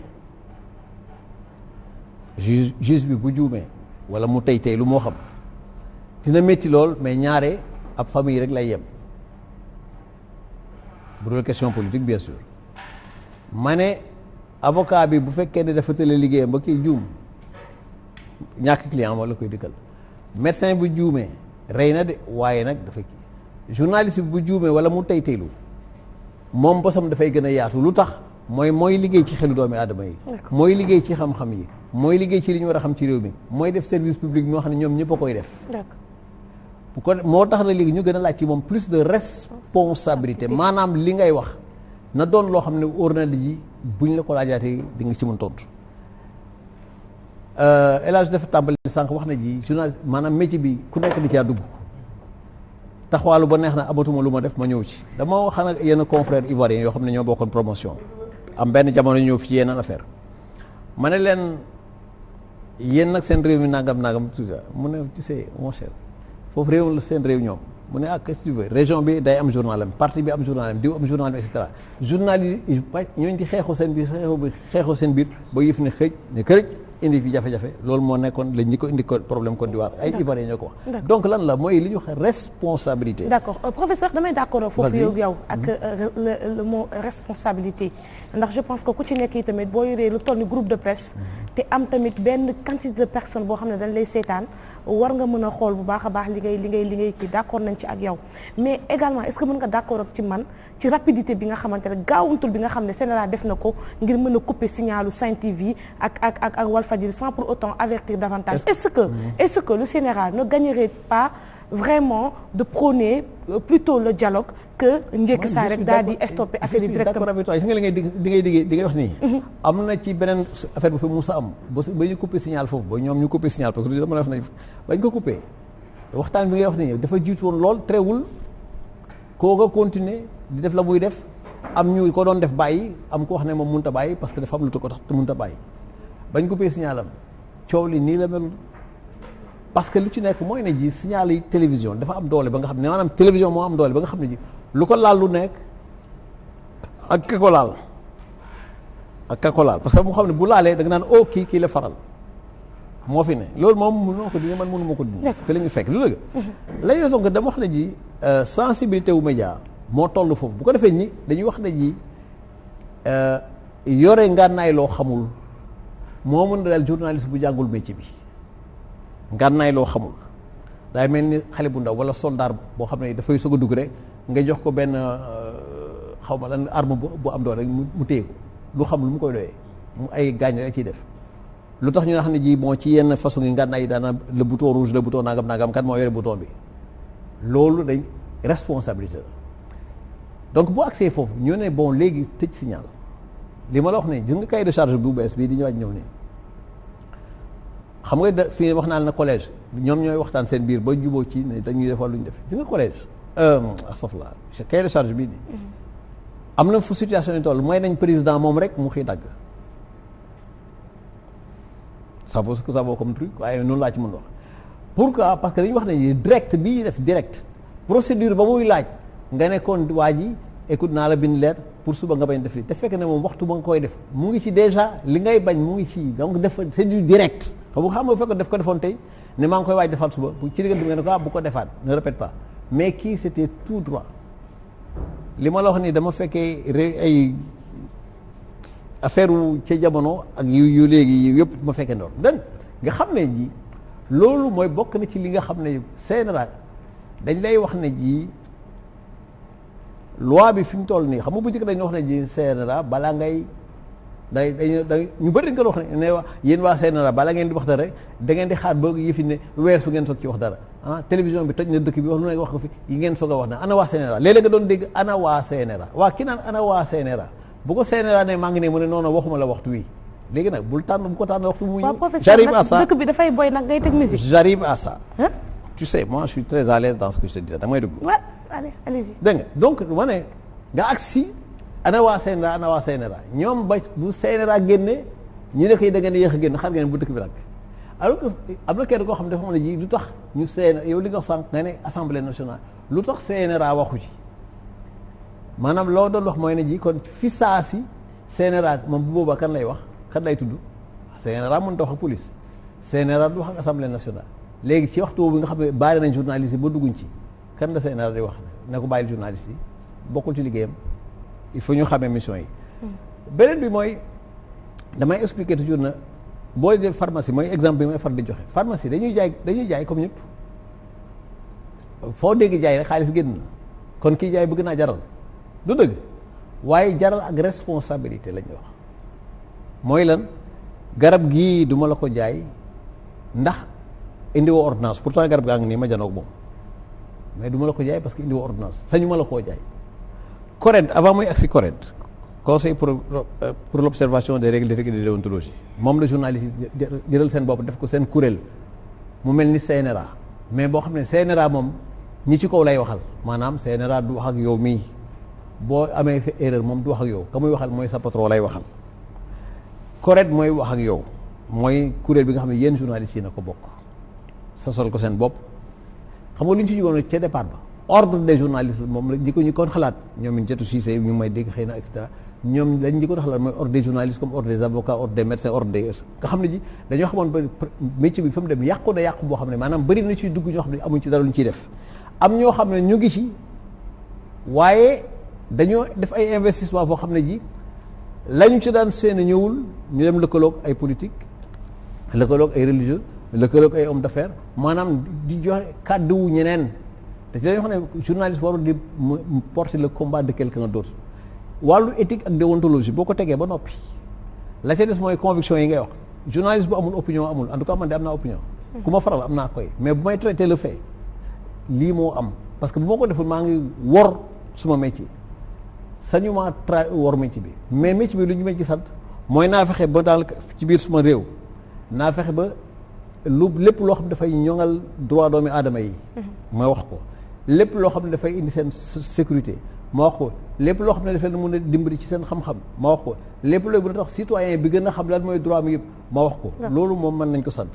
juge bi bu juumee wala mu tey lu moo xam dina métti lool mais ñaare ab famille rek lay yem bu dul question politique bien sûr ma ne avocat bi bu fekkee ne dafa tële liggéeyam ba kii juum ñàkk client wala koy dikkal médecin bu juumee rey na de waaye nag dafa kii journaliste bi bu juumee wala mu teylu moom bosam dafay gën a yaatu lu tax mooy liggéey ci xelu doomi aadama yi mooy liggéey ci xam-xam yi mooy liggéey ci li ñu war a xam ci réew mi mooy def service public moo xam ne ñoom ñëpp a koy def bu ko moo tax na léegi ñu gën a laaj ci moom plus de responsabilité maanaam li ngay wax na doon loo xam ne óor na ji buñ la ko laajaatee di nga ci mën tontu El Hadj dafa tàmbali sànq wax na ji journaliste maanaam métier bi ku nekk di caa dugg taxawaalu ba neex na amatuma lu ma def ma ñëw ci dama wax nag yenn confrères ivoiriens yoo xam ne ñoo bokkoon promotion am benn jamono ñëw fi ci yeneen affaire ma ne leen yéen nag seen réew mi nangam tout ça mu ne tu sais mon cher foofu réew la seen réew ñoom mu ne qu'est-ce que tu veux région bi day am journalam parti bi am journalam diw am journalam et cetera journal yi ñooñu di xeexoo seen biir ba yëf ne xëj ne kërëj indi fi jafe-jafe loolu moo nekkoon la ñi ko indi ko problème Côte d'Ivoire ay Ivoiriens ñoo ko wax donc lan la mooy li ñu wax responsabilité d'accord professeur damay d'accord foofu yow ak le mot responsabilité ndax je pense que ku ci nekk yi tamit boo yoree lu toll ni groupe de presse te am tamit benn quantité de personnes boo xam ne dañ lay seetaan war nga mën a xool bu baax a baax li ngay kii d'accord nañ ci ak yow mais également est-ce que mën nga d'accord ak ci man ci rapidité bi nga xamante ne gaawantul bi nga xam ne Sénégal def na ko ngir mën a couper signalu Sen TV ak Walfadjri sans pour autant avertir davantage est-ce que le Sénégal ne gagnerait pas vraiment de prôner plutôt le dialogue que njëkk saa rek daal di stopper affaire yi directement. d'accord avec toi gis nga li ngay wax nii. am na ci beneen affaire bu fi musa am ba ñu couper signal foofu ba ñoom ñu couper signal parce que dama la wax ne bañ ko couper waxtaan bi ngay wax nii dafa jiitu woon lool trewul koo nga continuer di def la muy def am ñu ko doon def bàyyi am ko wax ne moom mënut a bàyyi parce que dafa am lu ko tax te mënut a bàyyi bañ couper signalam coow li nii la mel. parce que li ci nekk mooy ne ji signal yi télévision dafa am doole ba nga xam ne maanaam télévision moo am doole ba nga xam ne ji lu ko laal lu nekk ak ka ko laal parce que mu xam ne bu laalee da nga naan oh kii la faral moo fi ne loolu moom mënoo ko dindi man mënuma ko dindi fi la ñu fekk lu dëgg la ñu sonk dama wax ne ji sensibilité wu média moo toll foofu bu ko defee ñi dañuy wax ne ji yore ngànnaay loo xamul moo mën a dal journaliste bu jàngul métier bi ngànnaay loo xamul daay mel ni xale bu ndaw wala soldat boo xam ne dafay soog a dugg rek nga jox ko benn xaw ma lan arme bu am doole rek mu téye ko lu xam lu mu koy doyee mu ay gaañ rek ciy def lu tax ñu nga xam ne ji bon ci yenn façon yi ngànnaay yi daana le bouton rouge le bouton nangam kan moo yore bouton bi loolu dañ responsabilité la donc bu accès foofu ñu ne bon léegi tëj signal li ma la wax ne gis nga cahier de charge bu bees bii di ñëwaat ñëw nii xam nga fii wax naa la na collège ñoom ñooy waxtaan seen biir ba juboo ci ne dañuy def wala lu ñu def gis nga collège astafurlah cahier de charge bii nii am na fu situation yi toll mooy nañ président moom rek mu xëy dagg ça vaut ce que ça vaut comme truc waaye noonu laa ci mën wax pourquoi parce que dañuy wax ne direct bii def direct procédure ba muy laaj nga nekkoon waa ji écoute naa la bind lettre pour suba nga bañ def li te fekk ne moom waxtu ba nga koy def mu ngi ci déjà li ngay bañ mu ngi ci donc def c'est du direct xam nga fekk def ko defoon tey ne maa ngi koy waaj defaat suba ci diggante bi nga ne ko bu ko defaat ne répète pas mais kii c'était tout droit li ma la wax ni dama fekkee ay affaire ca jamono ak yu léegi yëpp ma fekkee ndoor dégg nga xam ne ji loolu mooy bokk na ci li nga xam ne CNRA dañ lay wax ne ji loi bi fi mu toll nii xam nga bu njëkk dañ wax ne ji CNRA balaa ngay day ñu bëri dañ ko wax ne waa yéen waa CNRA balaa ngeen di wax dara rek da ngeen di xaar ba yëfi ne weesu ngeen soog ci wax dara télévision bi toj na dëkk bi wax lu ne wax ko fi yi ngeen soog a wax na ana waa CNRA léeg-léeg nga doon dégg ana waa CNRA waa ki naan ana waa CNRA bu ko CNRA ne maa ngi ne mu ne noonu waxuma la waxtu wi léegi nag bu ko tànn waxtu mu ñëw j'arrive à ça dëkk bi dafay boy nag ngay teg musique j'arrive à ça tu sais moi je suis très à l'aise dans ce que je te dis da may déglu allez-y dégg nga donc ma ne nga agsi ana waa CNRA ñoom ba bu CNRA génne ñu ne ko da ngeen di yéex a génn xam ngeen bu dëkk bi nag alors que am na kenn koo xam ne dafa mën a ji lu tax ñu CNRA yow li nga wax sànq nga ne assemblée nationale lu tax CNRA waxu ci maanaam loo doon wax mooy ne ji kon fi saa si CNRA moom bu boobaa kan lay wax kan lay tudd CNRA mënut a wax ak police CNRA du wax ak assemblée nationale léegi ci waxtu boobu nga xam ne bari nañ journaliste yi ba dugguñ ci kan la CNRA di wax ne ko bàyyil journaliste yi bokkul ci liggéeyam il faut ñu xamee mission yi. beneen bi mooy damay expliquer toujours na boo def pharmacie mooy exemple bi may far di joxe pharmacie dañuy jaay comme ñëpp foo dégg jaay rek xaalis génn na kon kii jaay bëgg naa jaral du dëgg waaye jaral ak responsabilité la ñuy wax mooy lan garab gii duma la ko jaay ndax indiwoo ordonnance pourtant garab gaa ngi nii ma janoog moom mais duma la ko jaay parce que indiwoo ordonnance sañu ma la koo jaay. CORED avant muy agsi CORED conseil pour l'observation des règles d'éthique et de déontologie moom la journaliste yi jëral seen bopp def ko seen kuréel mu mel ni CNRA mais boo xam ne CNRA moom ñi ci kaw lay waxal maanaam CNRA du wax ak yow mii boo amee fi erreur moom du wax ak yow ka muy waxal mooy sa patron lay waxal CORED mooy wax ak yow mooy kuréel bi nga xam ne yéen journalistes yi na ko bokk sa sol ko seen bopp xam nga lu ñu ci jugoon ca départ ba ordre des journalistes moom la ñi ko ñu kon xalaat ñoom ñu jetu Cissé ñu may dégg xëy na et cetera ñoom lañ ñi ko xalaat mooy ordre des journalistes comme ordre des avocats ordre des médecins ordre des nga xam ne ji dañoo xamoon ba métier bi fa mu dem yàqu na yàqu boo xam ne maanaam bëri na ciy dugg ñoo xam ne amuñ ci dara lu ñu ciy def am ñoo xam ne ñu ngi ci waaye dañoo def ay investissement boo xam ne ji lañu ci daan seen ñëwul ñu dem lëkkaloog ay politique lëkkaloog ay religieux lëkkaloog ay hommes d'affaires maanaam di joxe kàddu ñeneen te ci dañoo xam ne journaliste warul di porter le combat de quelqu'un d'autre wàllu éthique ak déontologie boo ko tegee ba noppi la ca des mooy conviction yi ngay wax journaliste bu amul opinion amul en tout cas man de am naa opinion ku ma faral am naa koy mais bu may traiter le fait lii moo am parce que bu ma ko deful maa ngi wor suma métier sañu ma wor métier bi mais métier bi lu ñu ma ci sant mooy naa fexe ba daal ci biir suma réew naa fexe ba lu lépp loo xam ne dafay ñoŋal droit doomi aadama yi ma wax ko lépp loo xam ne dafay indi seen sécurité ma wax ko lépp loo xam ne dafay mën a dimbali ci seen xam-xam ma wax ko lépp looy bu na tax citoyen bi gën a xam lan mooy droit mi yëpp ma wax ko loolu moom mën nañ ko sant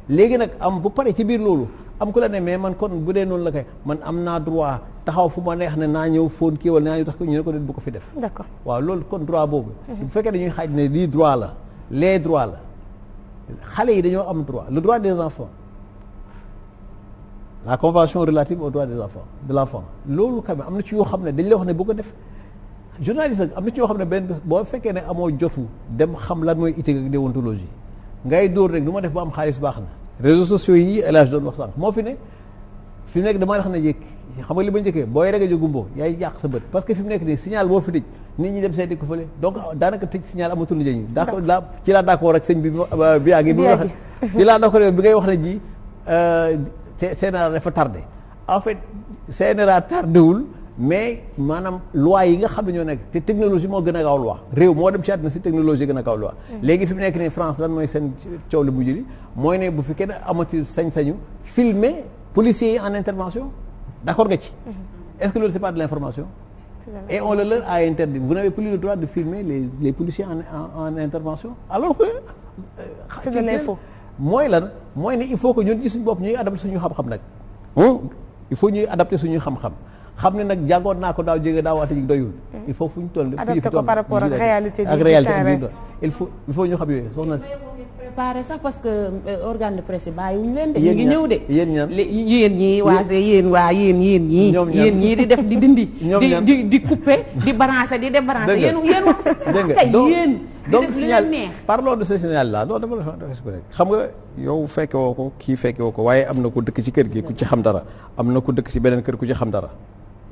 léegi nag am bu pare ci biir loolu am ku la ne mais man kon bu dee noonu la kay man am naa droit taxaw fu ma neex ne naa ñëw fóon kii wala naa ñëw tax ko ñu ne ko bu ko fi def d'accord waaw loolu kon droit boobu bu fekkee dañuy xaaj ne lii droit la les droits la xale yi dañoo am droit le droit des enfants la convention relative aux droits des enfants de l'enfant loolu quand même am na ci yoo xam ne dañ lay wax ne bu ko def journaliste am na ci yoo xam ne benn boo fekkee ne amoo jotu dem xam lan mooy éthique ak déontologie ngay dóor rek du ma def ba am xaalis baax na réseaux sociaux yi El Hadj doon wax sànq moo fi ne fi mu nekk damaa wax ne jékki xam nga li ba njëkkee booy rek a jógumboo yaay yàq sa bët parce que fi mu nekk nii signal boo fi tëj nit ñi dem seeti ko fële donc daanaka tëj signal amatul njëriñ d'accord la ci laa d'accord ak sëñ bi biagi bi wax ci laa d'accord bi ngay wax ne ji CNRA dafa tardé en fait CNRA tardé wul mais maanaam loi yi nga xam ne ñoo nekk te technologie moo gën a gaaw loi réew moo dem ci àdduna si technologie gën a gaaw loi léegi fi mu nekk nii France lan mooy seen coow li bu jëli mooy ne bu fi kenn amati sañ-sañu filmer policiers yi en intervention d'accord nga ci est-ce que loolu c'est pas de l'information et on le leur a interdit vous n'avez plus le droit de filmer les policiers en intervention alors que c'est de l'info mooy lan mooy ne il faut que ñun ci suñu bopp ñuy adapté suñu xam-xam nag il faut ñuy adapté suñu xam-xam xam ne nag jàngoon naa ko daaw jege daaw waate ji doyul il faut fu ñu toll adapté ko par rapport ak réalité il faut ñu xam yooyu soxna si préparé sax parce que organe de presse bàyyiwuñu leen de ñu ngi ñëw de yéen ñan yéen ñii waase yéen ñii di def di dindi di couper di balancer di débrancher yéen waase kay yéen donc signal parlons de ce signal là non dama la expliquer xam nga yow fekke woo ko kii fekke woo ko waaye am na ko dëkk ci kër gi ku ci xam dara am na ko dëkk ci beneen kër ku ci xam dara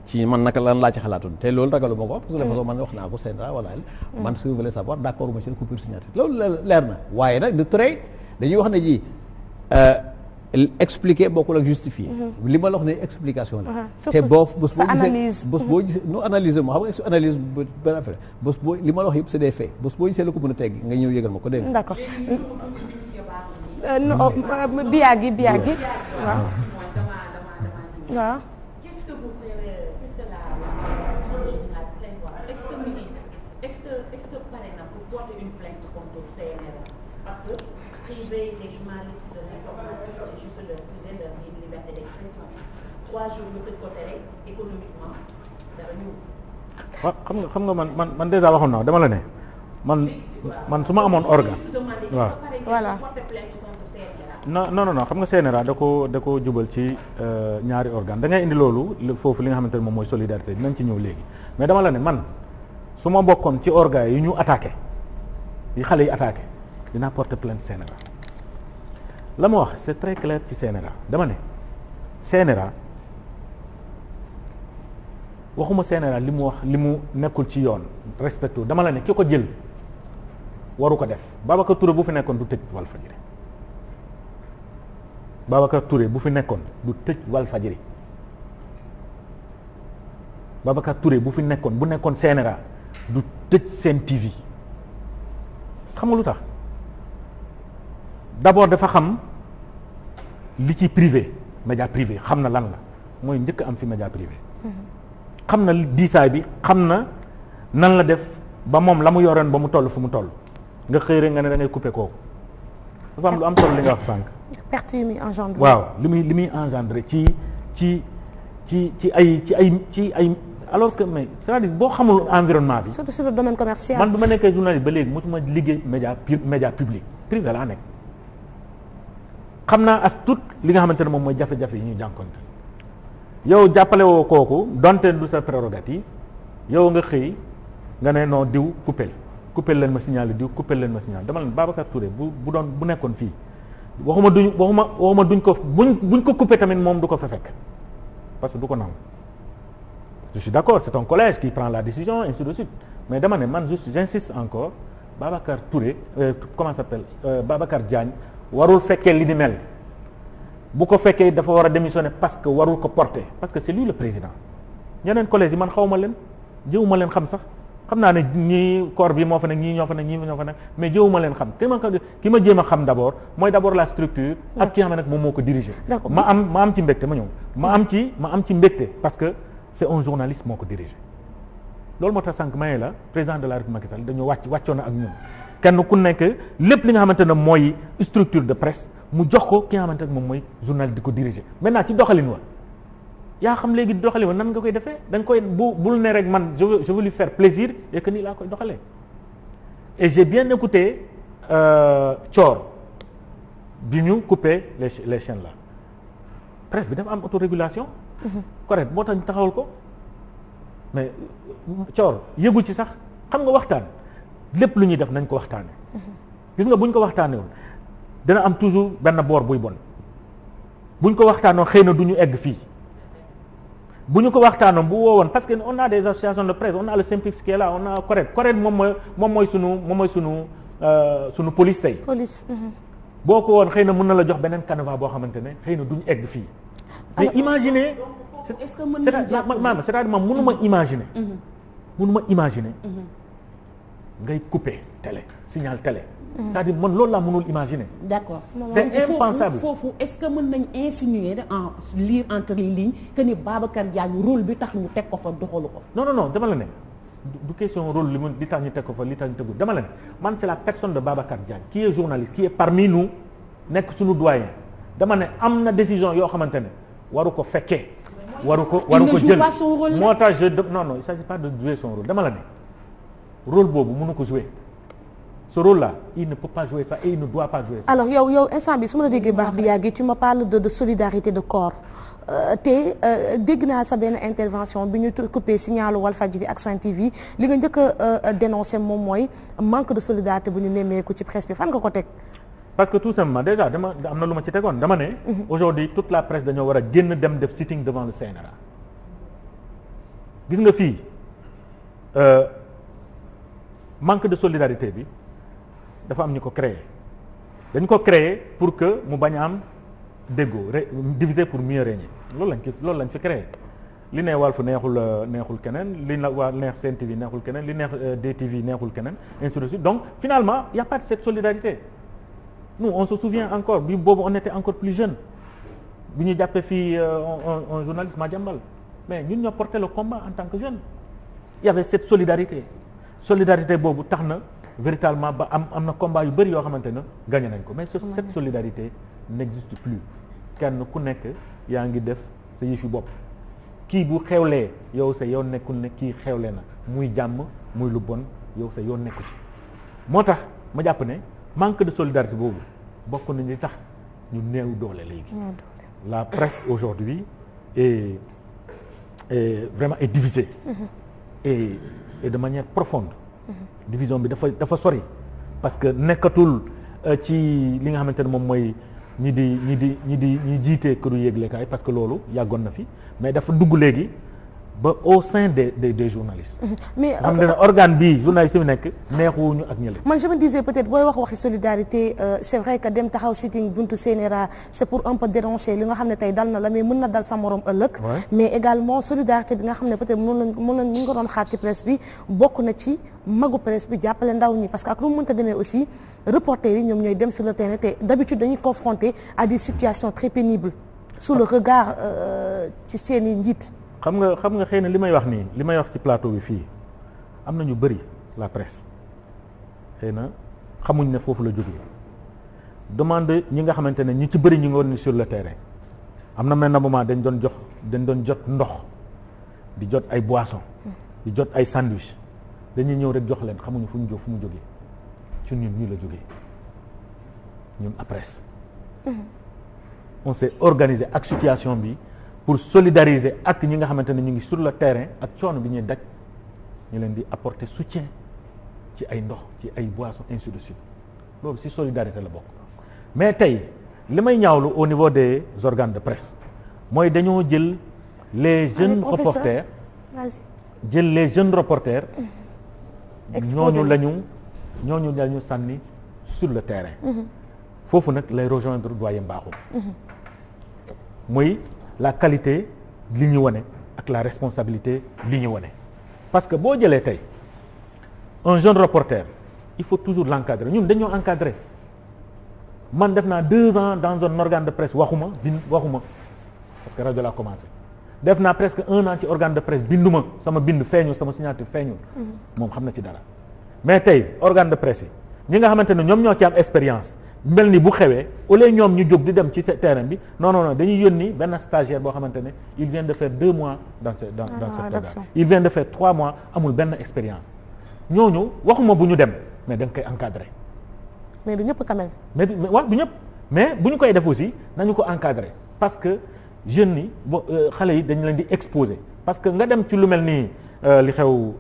ci man naka lan laa ci xalaatoon te loolu ragalu ma ko parce que de façon man wax naa ko CNRA wala man si vous voulez savoir d'accord ma ci coupure signature loolu leer na waaye nag de trait dañuy wax ne ji expliquer bokkul ak justifier li ma la wax ne explication la te boo bés boo gisee nu analyser moo xam nga analyse benn affaire bés boo li ma la wax yëpp c'est des faits bés boo gisee la ko mën a tegg nga ñëw yëgal ma ko dégg nga d'accord biyaagi waaw waaw priver les journalistes de l'information, c'est juste leur priver leur liberté d'expression. 3 jours ñu tëj ko tere économiquement dara ñëw. waaw xam nga man déjà waxoon naa dama la ne man su ma amoon organe. waaw voilà. non xam nga CNRA da ko jubal ci ñaari organe da ngay indi loolu foofu li nga xamante ne moom mooy solidarité dinañ ci ñëw léegi mais dama la ne man su ma bokkoon ci organe yi ñu attaqué yi xale yi attaqué. dinaa porter plainte CNRA la ma wax c'est très clair ci CNRA dama ne CNRA waxuma CNRA li mu wax li mu nekkul ci yoon respecté dama la ne ki ko jël waru ko def Babacar Touré bu fi nekkoon du tëj Walfadjri Babacar Touré bu fi nekkoon du tëj Walfadjri Babacar Touré bu fi nekkoon bu nekkoon CNRA du tëj Sen TV xam nga lu tax d'abord dafa xam li ci privé média privé xam na lan la mooy njëkk am fi média privé xam na diisaay bi xam na nan la def ba moom la mu yoroon ba mu toll fu mu toll nga xëy rek nga ne da ngay couper kooku dafa am lu am solo li nga wax sànq perte yi muy engendré waaw li muy engendré ci ay alors que mais c'est-à-dire boo xamul environnement bi surtout sur le domaine commercial man bu ma nekkee journaliste ba léegi mosuma liggéey média public privé laa nekk xam naa as tout li nga xamante ne moom mooy jafe-jafe yi ñu jànkonte yow jàppale woo kooku donte du sa prérogative yow nga xëy nga ne non diw coupé leen ma signal diw coupé leen ma signal dama leen Babacar Touré bu nekkoon fii waxuma duñ ko buñ ko coupé tamit moom du ko fa fekk parce que du ko nangu je suis d'accord c'est ton collège qui prend la décision ainsi de suite mais dama ne man j'insiste encore Babacar Touré comment s'appelle Babacar Diagne warul fekkee li ni mel bu ko fekkee dafa war a démissionner parce que warul ko porter parce que c'est lui le président ñeneen collège yi man xawma leen jëwuma leen xam sax xam naa ne ñii corps bi moo fa nekk ñii ñoo fa nekk mais jëwuma leen xam ki ma jéem a xam d'abord mooy d'abord la structure ak ki nga xam ne nag moom moo ko diriger ma am ci mbégte ma am ci mbégte parce que c'est un journaliste moo ko diriger loolu moo tax sànq mayee la président de la République Macky Sall dañoo wàccoon na ak ñun kenn ku nekk lépp li nga xamante ne mooy structure de presse mu jox ko ki nga xamante ne moom mooy journal di ko diriger maintenant ci doxalin wa yaa xam léegi doxalin wa nan nga koy defee da nga koy bul ne rek man je veux lui faire plaisir et que nii laa koy doxalee et j'ai bien écouté Thior bi ñu coupé les chaînes là presse bi dafa am autorégulation correct moo tax ñu taxawal ko mais Thior yëgu ci sax xam nga waxtaan lépp lu ñuy def nañ ko waxtaane gis nga buñ ko waxtaanee woon dina am toujours benn boor buy bon buñ ko waxtaanoon xëy na du ñu egg fii bu ñu ko waxtaanoon bu woowoon parce que on a des associations de presse on a le Synpics qui est là on a correct moom mooy sunu police tey boo ko woon xëy na mën na la jox beneen canevas boo xamante ne xëy na duñu egg fii mais imaginez est-ce que mën nañu jàpp c'est-à-dire man mënuma imaginer. mënuma imaginer. ngay couper télé signal télé. c'est-à-dire man loolu laa mënul imaginer. d'accord c'est impensable. foofu est-ce que mën nañ insinuer en lire entre les lignes que ni Babacar Diagne rôle bi tax ñu teg ko fa doxalu ko. non dama la ne du question rôle li tax ñu teg ko fa li tax ñu tegu dama la ne man c'est la personne de Babacar Diagne qui est journaliste qui est parmi nous nekk suñu doyen dama ne am na décision yoo xamante ne waru ko fekkee. waru ko jël moo tax non il s'agit pas de jouer son rôle dama la ne rôle boobu mënu ko jouer. ce rôle-là il ne peut pas jouer ça et il ne doit pas jouer ça. alors yow instant bi su ma la déggee baax bi yàgg tu me parles de solidarité de corps te dégg naa sa benn intervention bi ñu coupé signalu Walfadjri ak Sen TV li nga njëkk a dénoncé moom mooy manque de solidarité bu ñu nemmeeku ci presse bi fan nga ko teg. parce que tout simplement déjà am na lu ma ci tegoon dama ne. aujourd'hui toute la presse dañoo war a génn dem def sitting devant le CNRA. gis nga fii manque de solidarité bi. dafa am ñu ko créer dañ ko créer pour que mu bañ a am déggoo diviser pour mieux régner loolu lañ fi créer li ne Walf neexul keneen li waa neex Sen TV neexul keneen li neex DTV neexul keneen ainsi de suite donc finalement il y a pas de cette solidarité nous on se souvient encore bi boobu on était encore plus jeunes bi ñu jàppee fii un journaliste Madiambal mais ñun ñoo porté le combat en tant que jeunes il y avait cette solidarité boobu tax na véritablement ba am na combat yu bëri yoo xamante ne gagné nañ ko mais cette solidarité n'existe plus kenn ku nekk yaa ngi def sa yëfi bopp kii bu xewlee yow sa yoon nekkul ne kii xewlee na muy jàmm muy lu bon yow sa yoon nekku ci moo tax ma jàpp ne manque de solidarité boobu bokk nañu tax ñu néew doole léegi la presse aujourd'hui est vraiment est divisée et de manière profonde division bi dafa sori parce que nekkatul ci li nga xamante ne moom mooy ñi jiite këru yéeglekaay parce que loolu yàggoon na fi mais dafa dugg léegi ba au sein des journalistes. mais xam ne organe bii journaliste yi nekk neexuwuñu ak ñële. man je me disais peut-être booy waxi solidarité c'est vrai que dem taxaw sitting buntu CNRA c'est pour un peu dénoncer li nga xam ne tey dal na la mais mën na dal sa morom ëllëg. mais également solidarité bi nga xam ne peut-être mën na ñu nga doon xaar ci presse bi bokk na ci magu presse bi jàppale ndaw ñi parce que ak lu mu mënta demee aussi reporters yi ñoom ñooy dem sur le terrain te d'habitude dañuy confronter à des situations très pénibles sous le regard ci seeni njiit. xam nga xëy na li may wax ci plateau bi fii am na ñu bëri la presse xëy na xamuñ ne foofu la jógee demande ñi nga xamante ne ñi ci bëri ñu ngi woon sur le terrain am na benn moment dañ doon jot ndox di jot ay boissons di jot ay sandwich dañuy ñëw rek jox leen xamuñu fu mu jógee ci ñun ñii la jógee ñun à presse on s'est organisé ak situation bi pour solidariser ak ñi nga xamante ne ñu ngi sur le terrain ak coono bi ñuy daj ñu leen di apporter soutien ci ay ndox ci ay boissons ainsi de suite loolu ci solidarité la bokk mais tey li may ñaawlu au niveau des organes de presse mooy dañoo jël les jeunes reporters ñooñu lañu sànni sur le terrain foofu nag lay rejoindre doyen Bakhoum muy la qualité li ñu wane ak la responsabilité li ñu wane parce que boo jëlee tey un jeune reporter il faut toujours l'encadrer ñun dañoo encadrer man def naa 2 ans dans un organe de presse waxuma parce que rajo laa commencé def naa presque 1 an ci organe de presse binduma sama bind feeñul sama signature feeñul moom xam na ci dara mais tey organe de presse yi ñi nga xamante ne ñoom ñoo ci am expérience mel ni bu xewee au lieu ñoom ñu jóg di dem ci terrain bi non dañuy yónni benn stagiaire boo xamante ne il vient de faire 2 mois dans cet organe il vient de faire 3 mois amul benn expérience ñooñu waxuma bu ñu dem mais da nga koy encadrer. mais du ñëpp quand même. mais waaw du ñëpp mais bu ñu koy def aussi nañu ko encadrer parce que jeunes yi xale yi dañu leen di exposer parce que nga dem ci lu mel ni li xew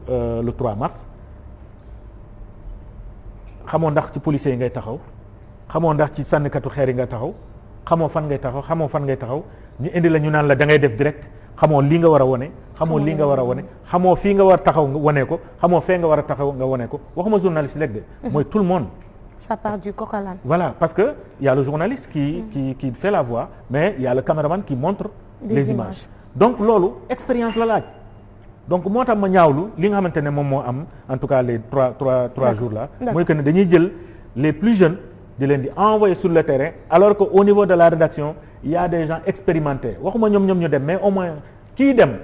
le 3 mars xamoo ndax ci policiers yi ngay taxaw. xamoo ndax ci sànnikatu xeer yi nga taxaw xamoo fan ngay taxaw ñu indi la ñu naan la da ngay def direct xamoo lii nga war a wane xamoo lii nga war a wane xamoo fii nga war a taxaw nga wane ko xamoo fee nga war a taxaw nga wane ko waxuma journaliste léegi de mooy tout le monde ça part du coq à l'âne. Voilà parce que y a le journaliste qui fait la voix mais il y a le caméraman qui montre les images donc loolu expérience la laaj donc moo tax ma ñaawlu li nga xamante ne moom moo am en tout cas les trois jours là mooy que ne dañuy jël les plus jeunes di leen di envoyer sur le terrain alors que au niveau de la rédaction il y a des gens expérimentés waxuma ñoom ñu dem mais au moins kii dem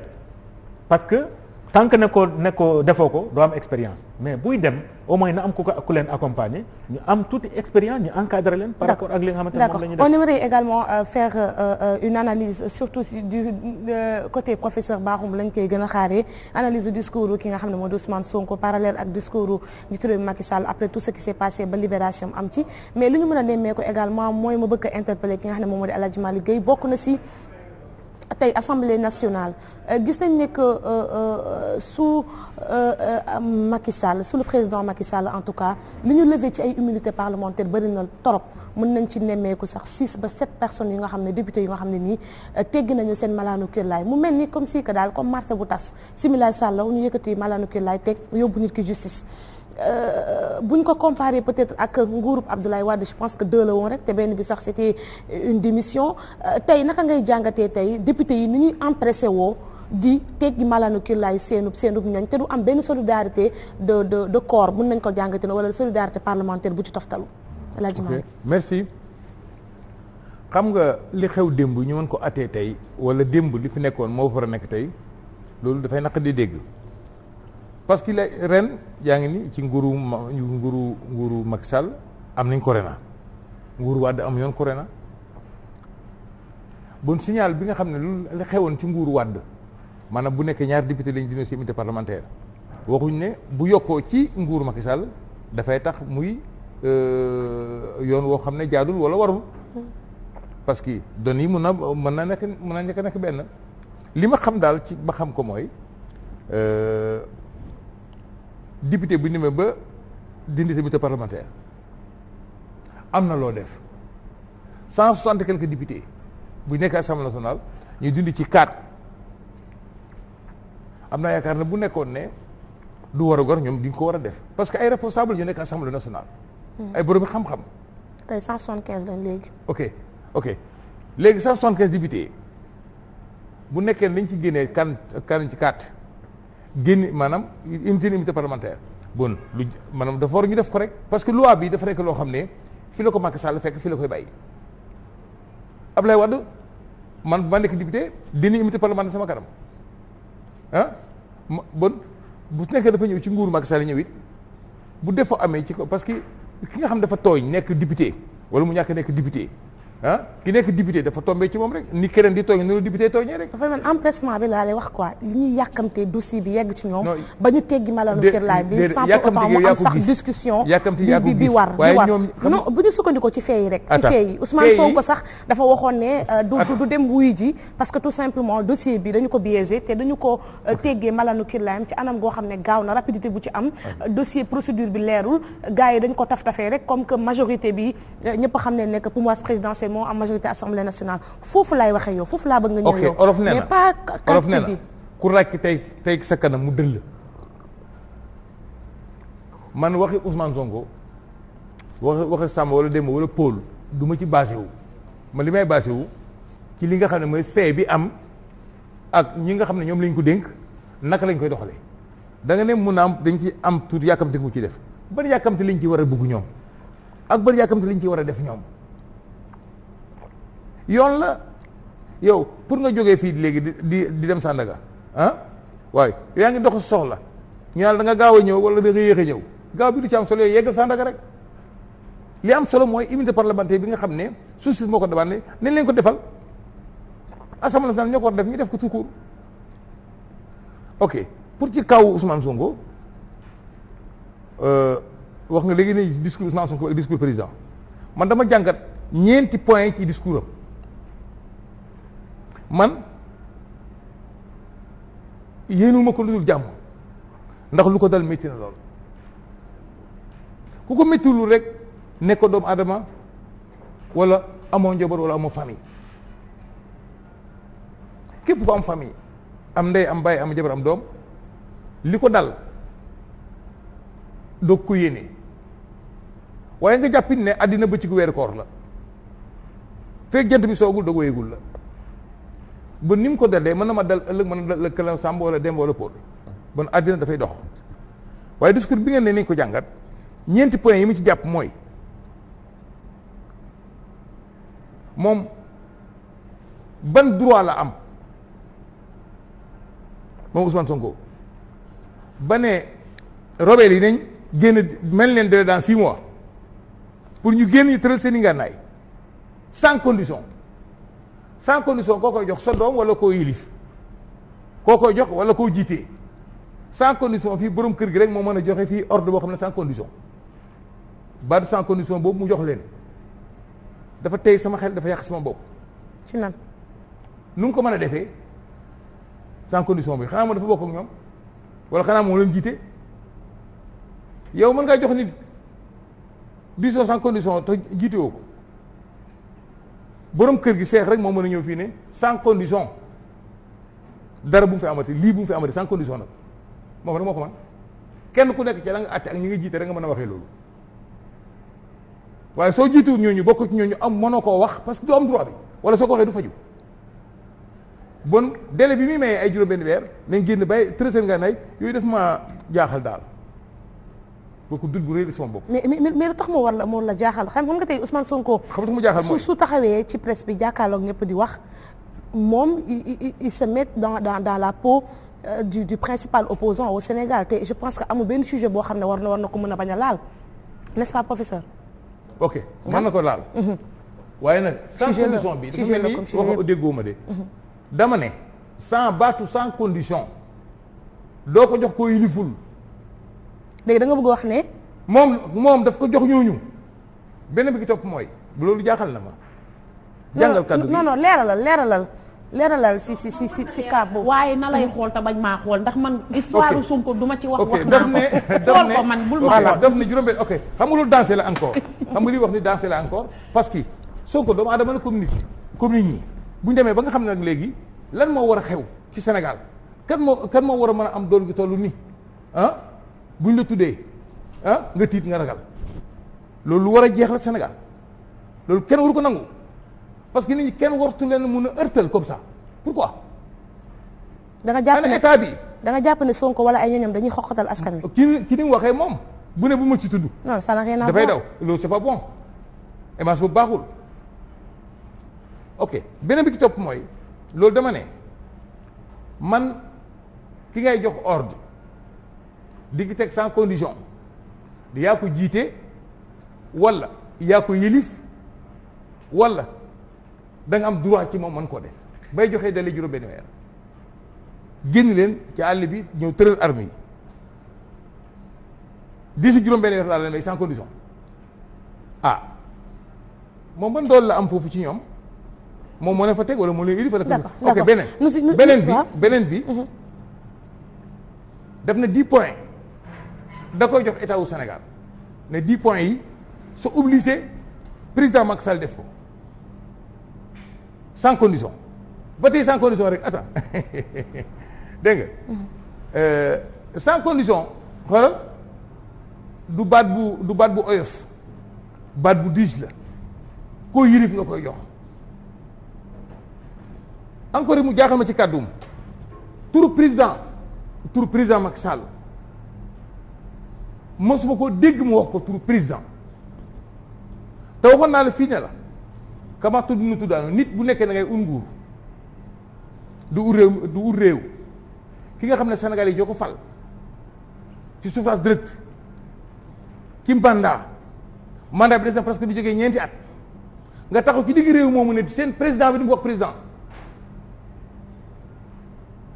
parce que tant que ne ko defoo ko doo am expérience mais buy dem au moins na am ku leen accompagner ñu am toute expérience ñu encadrer leen par rapport ak li nga xamante ne moom la ñu def. On aimerait également faire une analyse surtout du côté professeur Bakhoum lañ koy gën a xaaree analyse du discours ki nga xam ne moo di Ousmane Sonko parallèle ak discours njiitu réew mi Macky Sall après tout ce qui s'est passé ba libération am ci mais lu ñu mën a nemmee ko également mooy ma bëgg a interpeller ki nga xam ne moom moo di El Hadji Malick Gueye bokk na si tey assemblée nationale gis nañ ne que sous Macky Sall sous le président Macky Sall en tout cas li ñu levé ci ay immunité parlementaire bëri na torop mën nañ ci nemmeeku sax 6 ba 7 personnes yi nga xam ne députés yi nga xam ne nii teggi nañu seen malaanu kirlaay mu mel ni comme si que daal comme marché bu tas similay sàllaw ñu yëkkati malaanu kirlaay teg yóbbu nit ki justice buñ ko comparé peut-être ak nguurub Abdoulaye Wade je pense que 2 la woon rek te benn bi sax c'était une démission tey naka ngay jàngatee tey député yi ni ñuy empressé woo di teggi malaanu kirlaay seenub ñoñ te du am benn solidarité de corps mën nañ ko jàngatee wala solidarité parlementaire bu ci toftalu ok merci xam nga li xew démb ñu mën ko attee tey wala démb li fi nekkoon moo fa war a nekk tey loolu dafay naq di dégg parce que ren yaa ngi ni ci nguuru Macky Sall am nañ corona nguuru Wade am yoon corona bon signal bi nga xam ne lu li xewoon ci nguuru Wade maanaam bu nekkee ñaari député lañ dina si immunité parlementaire waxuñ ne bu yokkoo ci nguuru Macky Sall dafay tax muy yoon woo xam ne jaadul wala warul parce que données yi mën na nekk benn li ma xam daal ci ba xam ko mooy député bu nimee ba dindi sa immunité parlementaire am na loo def 160 et quelques députés bu nekk assemblée nationale ñu dindi ci 4 am naa yaakaar ne bu nekkoon ne du war a gor ñoom di ko war a def parce que ay responsable ñu nekk assemblée nationale ay borom xam-xam tey 175 lañ léegi ok léegi 175 députés bu nekkee dañ ci génnee kan ci 4 génn maanaam immunité parlementaire bon lu maanaam dafa war ñu def ko rek parce que loi bi dafa nekk loo xam ne fii la ko Macky Sall fekk fii la koy bàyyi Abdoulaye Wade man ba nekk député dindi immunité parlementaire sama kanam bon bu nekkee dafa ñëw ci nguuru Macky Sall ñëw it bu defoo amee ci ko parce que ki nga xam dafa tooñ nekk député wala mu ñàkk nekk député ki nekk député dafa tombé ci moom rek ni keneen di tooñ noonu député tooñee rek. dafa mel empressement bi laa lay wax quoi li ñuy yàkkamtee dossier bi yegg ci ñoom. ba ñu teggi malaanu kirlaay bi sans pour autant mu am sax discussion bi war non bu ñu sukkandikoo ci fee yi rek. ci fee yi Ousmane Sonko sax dafa waxoon ne du dem wuy ji parce que tout simplement dossier bi dañu ko biaisé te dañu ko teggee malaanu kirlaayam ci anam goo xam ne gaaw na rapidité bu ci am. dossier procédure bi leerul gars yi dañu ko taf-tafee rek comme que majorité bi ñëpp xam ne nekk pouvoir présidentiel moo am majorité assemblée nationale foofu laay waxee yow foofu laa bëgg nga ñëw yow. olof nee na mais pas olof nee na ku ràcc tey sa kanam mu dëll. man waxi Ousmane Sonko waxi Samba wala Demba wala Paul du ma ci basé wu man li may basé wu ci li nga xam ne mooy fee bi am ak ñi nga xam ne ñoom lañ ko dénk naka lañ koy doxalee da nga ne mun a am dañ ci am tuuti yàkkamte mu ci def ban yàkkamte liñ ci war a bëgg ñoom ak ban yàkkamte liñ ci war a def ñoom. yoon la yow pour nga jógee fii léegi di dem Sandaga waaye yaa ngi dox soxla ñu naan da nga gaaw a ñëw wala da nga yéex a ñëw gaaw bi du ci am solo yeggal Sandaga rek li am solo mooy immunité parlementaire bi nga xam ne justice moo ko demandé nañ leen ko defal assemblée nationale ñoo ko war def ñu def ko tout court ok pour ci kaw Ousmane Sonko wax nga léegi ne discours Ousmane Sonko ak discours président man dama jàngat ñeenti point ci discours am man yéenuma ko lu dul jàmm ndax lu ko dal métti na lool ku ko méttiwul rek nekk ko doomu aadama wala amoo njaboot wala amoo famille képp ko am famille am ndey am baay am jabar am doom li ko dal doog ko yéene waaye nga jàppit ne àddina bëccëgu weeru koor la fekk jant bi soogul doog wéyegul la ba ni mu ko dalee mën na ma dal ëllëg mën na dal këla Sàmb wala Demba wala Paul bon àddina dafay dox waaye discours bi ngeen ne nañ ko jàngat ñeenti point yi mu ci jàpp mooy moom ban droit la am moom Ousmane Sonko ba ne rebelle yi nañ génn mel leen de dans 6 mois pour ñu génn ñu tëral seen i ngànnaay sans condition koo koy jox sa doom wala koo yilif koo koy jox wala koo jiitee sans condition fii borom kër gi rek moo mën a joxe fii ordre boo xam ne sans condition baatu sans condition boobu mu jox leen dafa tey sama xel dafa yàq sama bopp. ci nan nu mu ko mën a defee sans condition bi xanaa moom dafa bokk ak ñoom wala xanaa moom leen jiite yow mën ngaa jox nit disons sans condition te jiite woo ko borom kër gi seex rek moo mën a ñëw fii ne sans condition dara bu mu fi amati lii bu mu fi amati sans condition nag moom rek moo ko man kenn ku nekk ci la nga àtte ak ñi nga jiite rek nga mën a waxee loolu waaye soo jiituwul ñooñu bokk ci ñooñu am mënoo koo wax parce que du am droit bi wala soo ko waxee du faju bon délai bi muy mayee ay juróom benn weer nañ génn bay tërëseen nga nay yooyu def ma jaaxal daal booku dul bu réy sama bopp. mais lu tax moo la jaaxal xam nga tey Ousmane Sonko. xam nga mu jaaxal mooy su taxawee ci presse bi jàkkaarloog ñëpp di wax moom il se met dans la peau du principal opposant au Sénégal te je pense que amul benn sujet boo xam ne war na ko mën a bañ a laal n'est-ce pas professeur. ok mën na ko laal. waaye nag. sans condition bi dafa mel ni wax déggoo ma de. dama ne sans baatu sans condition doo ko jox ko yiliful. léegi da nga bëgg wax ne. moom daf ko jox ñooñu benn bi ki topp mooy bu loolu jaaxal na ma. jàngal kàddu gi non leeralal si cas boobu. waaye na lay xool te bañ maa xool ndax man. histoire Sonko du ma ci wax. wax daf naa ne ko xool ko man bul ma xool. daf ne juróom-benn ok xam nga lu dansé la encore xam nga li wax ni dansé la encore parce que Sonko doomu aadama la comme nit ñi bu ñu demee ba nga xam ne nag léegi lan moo war a xew ci Sénégal kan moo war a mën a am doole gi tollu nii ah buñ la tuddee ah nga tiit nga ragal loolu lu war a jeex la Sénégal loolu kenn waru ko nangu parce que nit ñi kenn wartu leen mun a ërtal comme ça pourquoi. da nga jàpp ne état bi. da nga jàpp ne Sonko wala ay ñoñam dañuy xoqatal askan wi. ki ni mu waxee moom bu ne bu ma ci tudd. non ça n'a rien à voir dafay daw loolu c'est pas bon image boobu baaxul. ok beneen bi ki topp mooy loolu dama ne man ki ngay jox ordre di ki teg sans condition di yaa ko jiite wala yaa ko yilif wala da nga am droit ci moom mën koo def bay joxee dalee juróom benn weer génn leen ci àll bi ñëw tëral arme yi di si juróom benn weer laa leen may sans condition ah moom ban dool la am foofu ci ñoom moom moo ne fa teg wala moo leen yilif fa ok beneen bi def na 10 points da koy jox état wu Sénégal ne 10 points yi sa obligé président Macky Sall def ko sans condition ba tey sans condition rek attends dégg nga sans condition xoolal du baat bu oyof baat bu diis la koo yilif nga koy jox encore mu jaaxal ma ci kàddum turu président Macky Sall mosuma koo dégg mu wax ko turu président te waxoon naa la fii ne la kama tudd nu tuddaano nit bu nekkee da ngay nguur du ut réew ki nga xam ne Sénégal yi joo ko fal ci suffrage direct ci mandat bi des na presque du jógee ñeenti at nga taxaw ci digg réew moomu ne seen président bi du mu wax président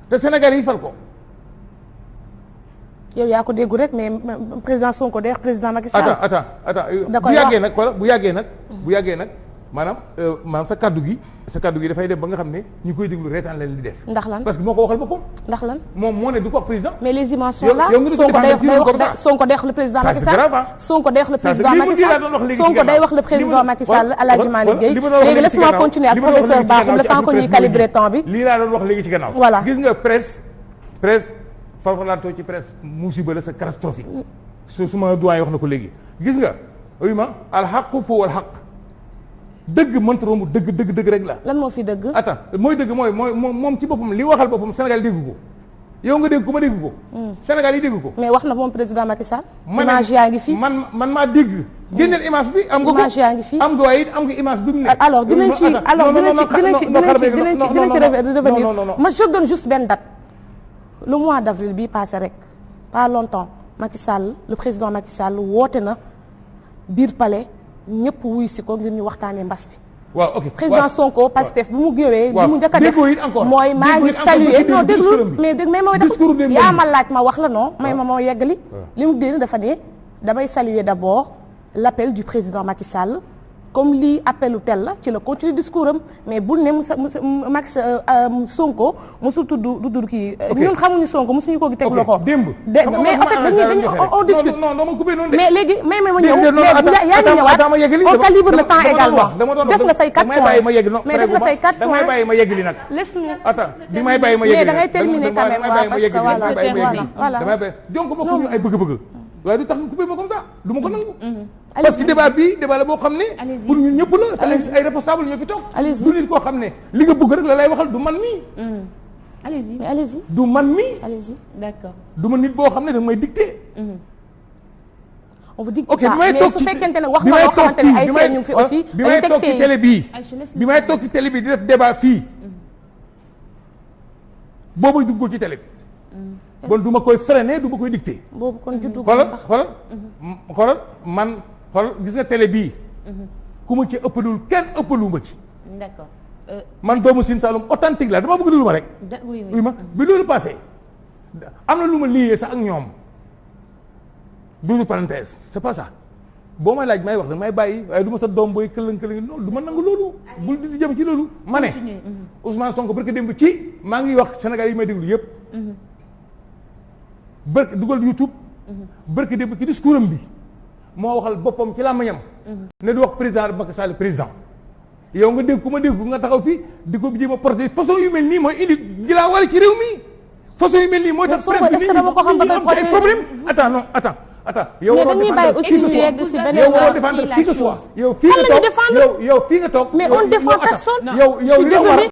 te Sénégal yi fal ko. yow yaa ko déggu rek mais président Sonko day wax président Macky Sall. attends bu yàggee nag maanaam sa kaddu gi dafay dem ba nga xam ne ñu koy déglu reetaan leen di def. ndax lan parce que moo ko waxal boppam. ndax lan moom moo ne du ko wax président. mais les images sont là Sonko day wax le président Macky Sall. Sonko day wax le président Macky Sall Sonko day wax le président Macky Sall Alaaji Malick Gueye. léegi laisse-moi continuer ak professeur Bakhoum le temps que ñuy calibrer temps bi. lii laa doon wax léegi ci gannaaw. voilà gis nga presse farfalaatoo ci presse musiba la sa catastrophique suma doyen wax na ko léegi gis nga oui ma alxaqu foo wal xaq dëgg mënta romb dëgg rek la. lan moo fi dëgg. attends mooy dëgg mooy moom ci boppam li waxal boppam Sénégal dégg ko yow nga dégg ko ma dégg ko. Sénégal yi dégg ko. mais wax na moom président Macky Sall. image yaa ngi fi man maa dégg. génneel image bi am nga ko image yaa ngi fi. am nga waaye it am nga image bi mu ne. alors dinañ ci revenir ma je donne juste benn date. le mois d'avril bii passé rek pas longtemps Macky Sall le président Macky Sall woote na biir palais ñëpp wuy si ko ngir ñu waxtaanee mbas bi. waaw ok président Sonko Pastef bu mu géwee li mu njëkk a def mooy maa ngi saluer non déglu mais dégg may ma def yaa ma laaj ma wax la non may ma moo yeggali li mu génn dafa ne damay saluer d'abord l'appel du président Macky Sall comme lii appelu tel la ci la continuer discours am mais bul ne Macky Sonko musul tudd kii ñun xamuñu Sonko musuñu ko gi teg loxo démb mais en fait dañuy on discute mais léegi may ma ñëw yaa ngi ñëwaat on calibre le temps également def nga say 4 points mais def nga say 4 points damay bàyyi ma yeggali nag laisse-nous attends bi may bàyyi ma yeggali mais da ngay terminer quand même parce que voilà damay bàyyi donc bokkuñu ay bëgg-bëgg waaye du tax nga coupé ma comme ça du ma ko nangu parce que débat bi débat la boo xam ne pour ñun ñëpp la ay responsable ñoo fi toog du nit koo xam ne li nga bëgg rek la lay waxal du man mii allez-y du man mii allez-y d'accord du ma nit boo xam ne da may dicté on vous dit ok bi may toog ci wax nga loo xamante ne ay fee ñu fi aussi bi may toog ci télé bii bi may toog ci télé bii di def débat fii boobu duggul ci télé bi bon du ma koy freiner du ma koy dicté. boobu kon juddu xoolal man gis nga télé bii. ku ma ci ëppalul kenn ëppalu ma ci. d'accord. man doomu Sine Saloum authentique la dama bëgg lu ma rek. oui ma bi loolu passé am na lu ma lié sax ak ñoom. douze parenthèse c'est pas ça boo may laaj may wax nag may bàyyi waaye du ma sa doom booy këlëng non du ma nangu loolu. bul di jëm ci loolu. ma ne Ousmane Sonko barke démb ci maa ngi wax Sénégal yi may déglu yëpp. bërk dugal YouTube bërk démb ci discours am bi moo waxal boppam ci làmmiñam ne du wax président Macky Sall président yow nga dégg ku ma dégg nga taxaw fii di ko jéem a porté façon yu mel nii mooy indi gilaa wala ci réew mi façon yu mel nii mooy tax presse bi nit ñi am ay problème attends non attends yow waroo défendre qui que soit yow fii nga toog mais on défend personne yow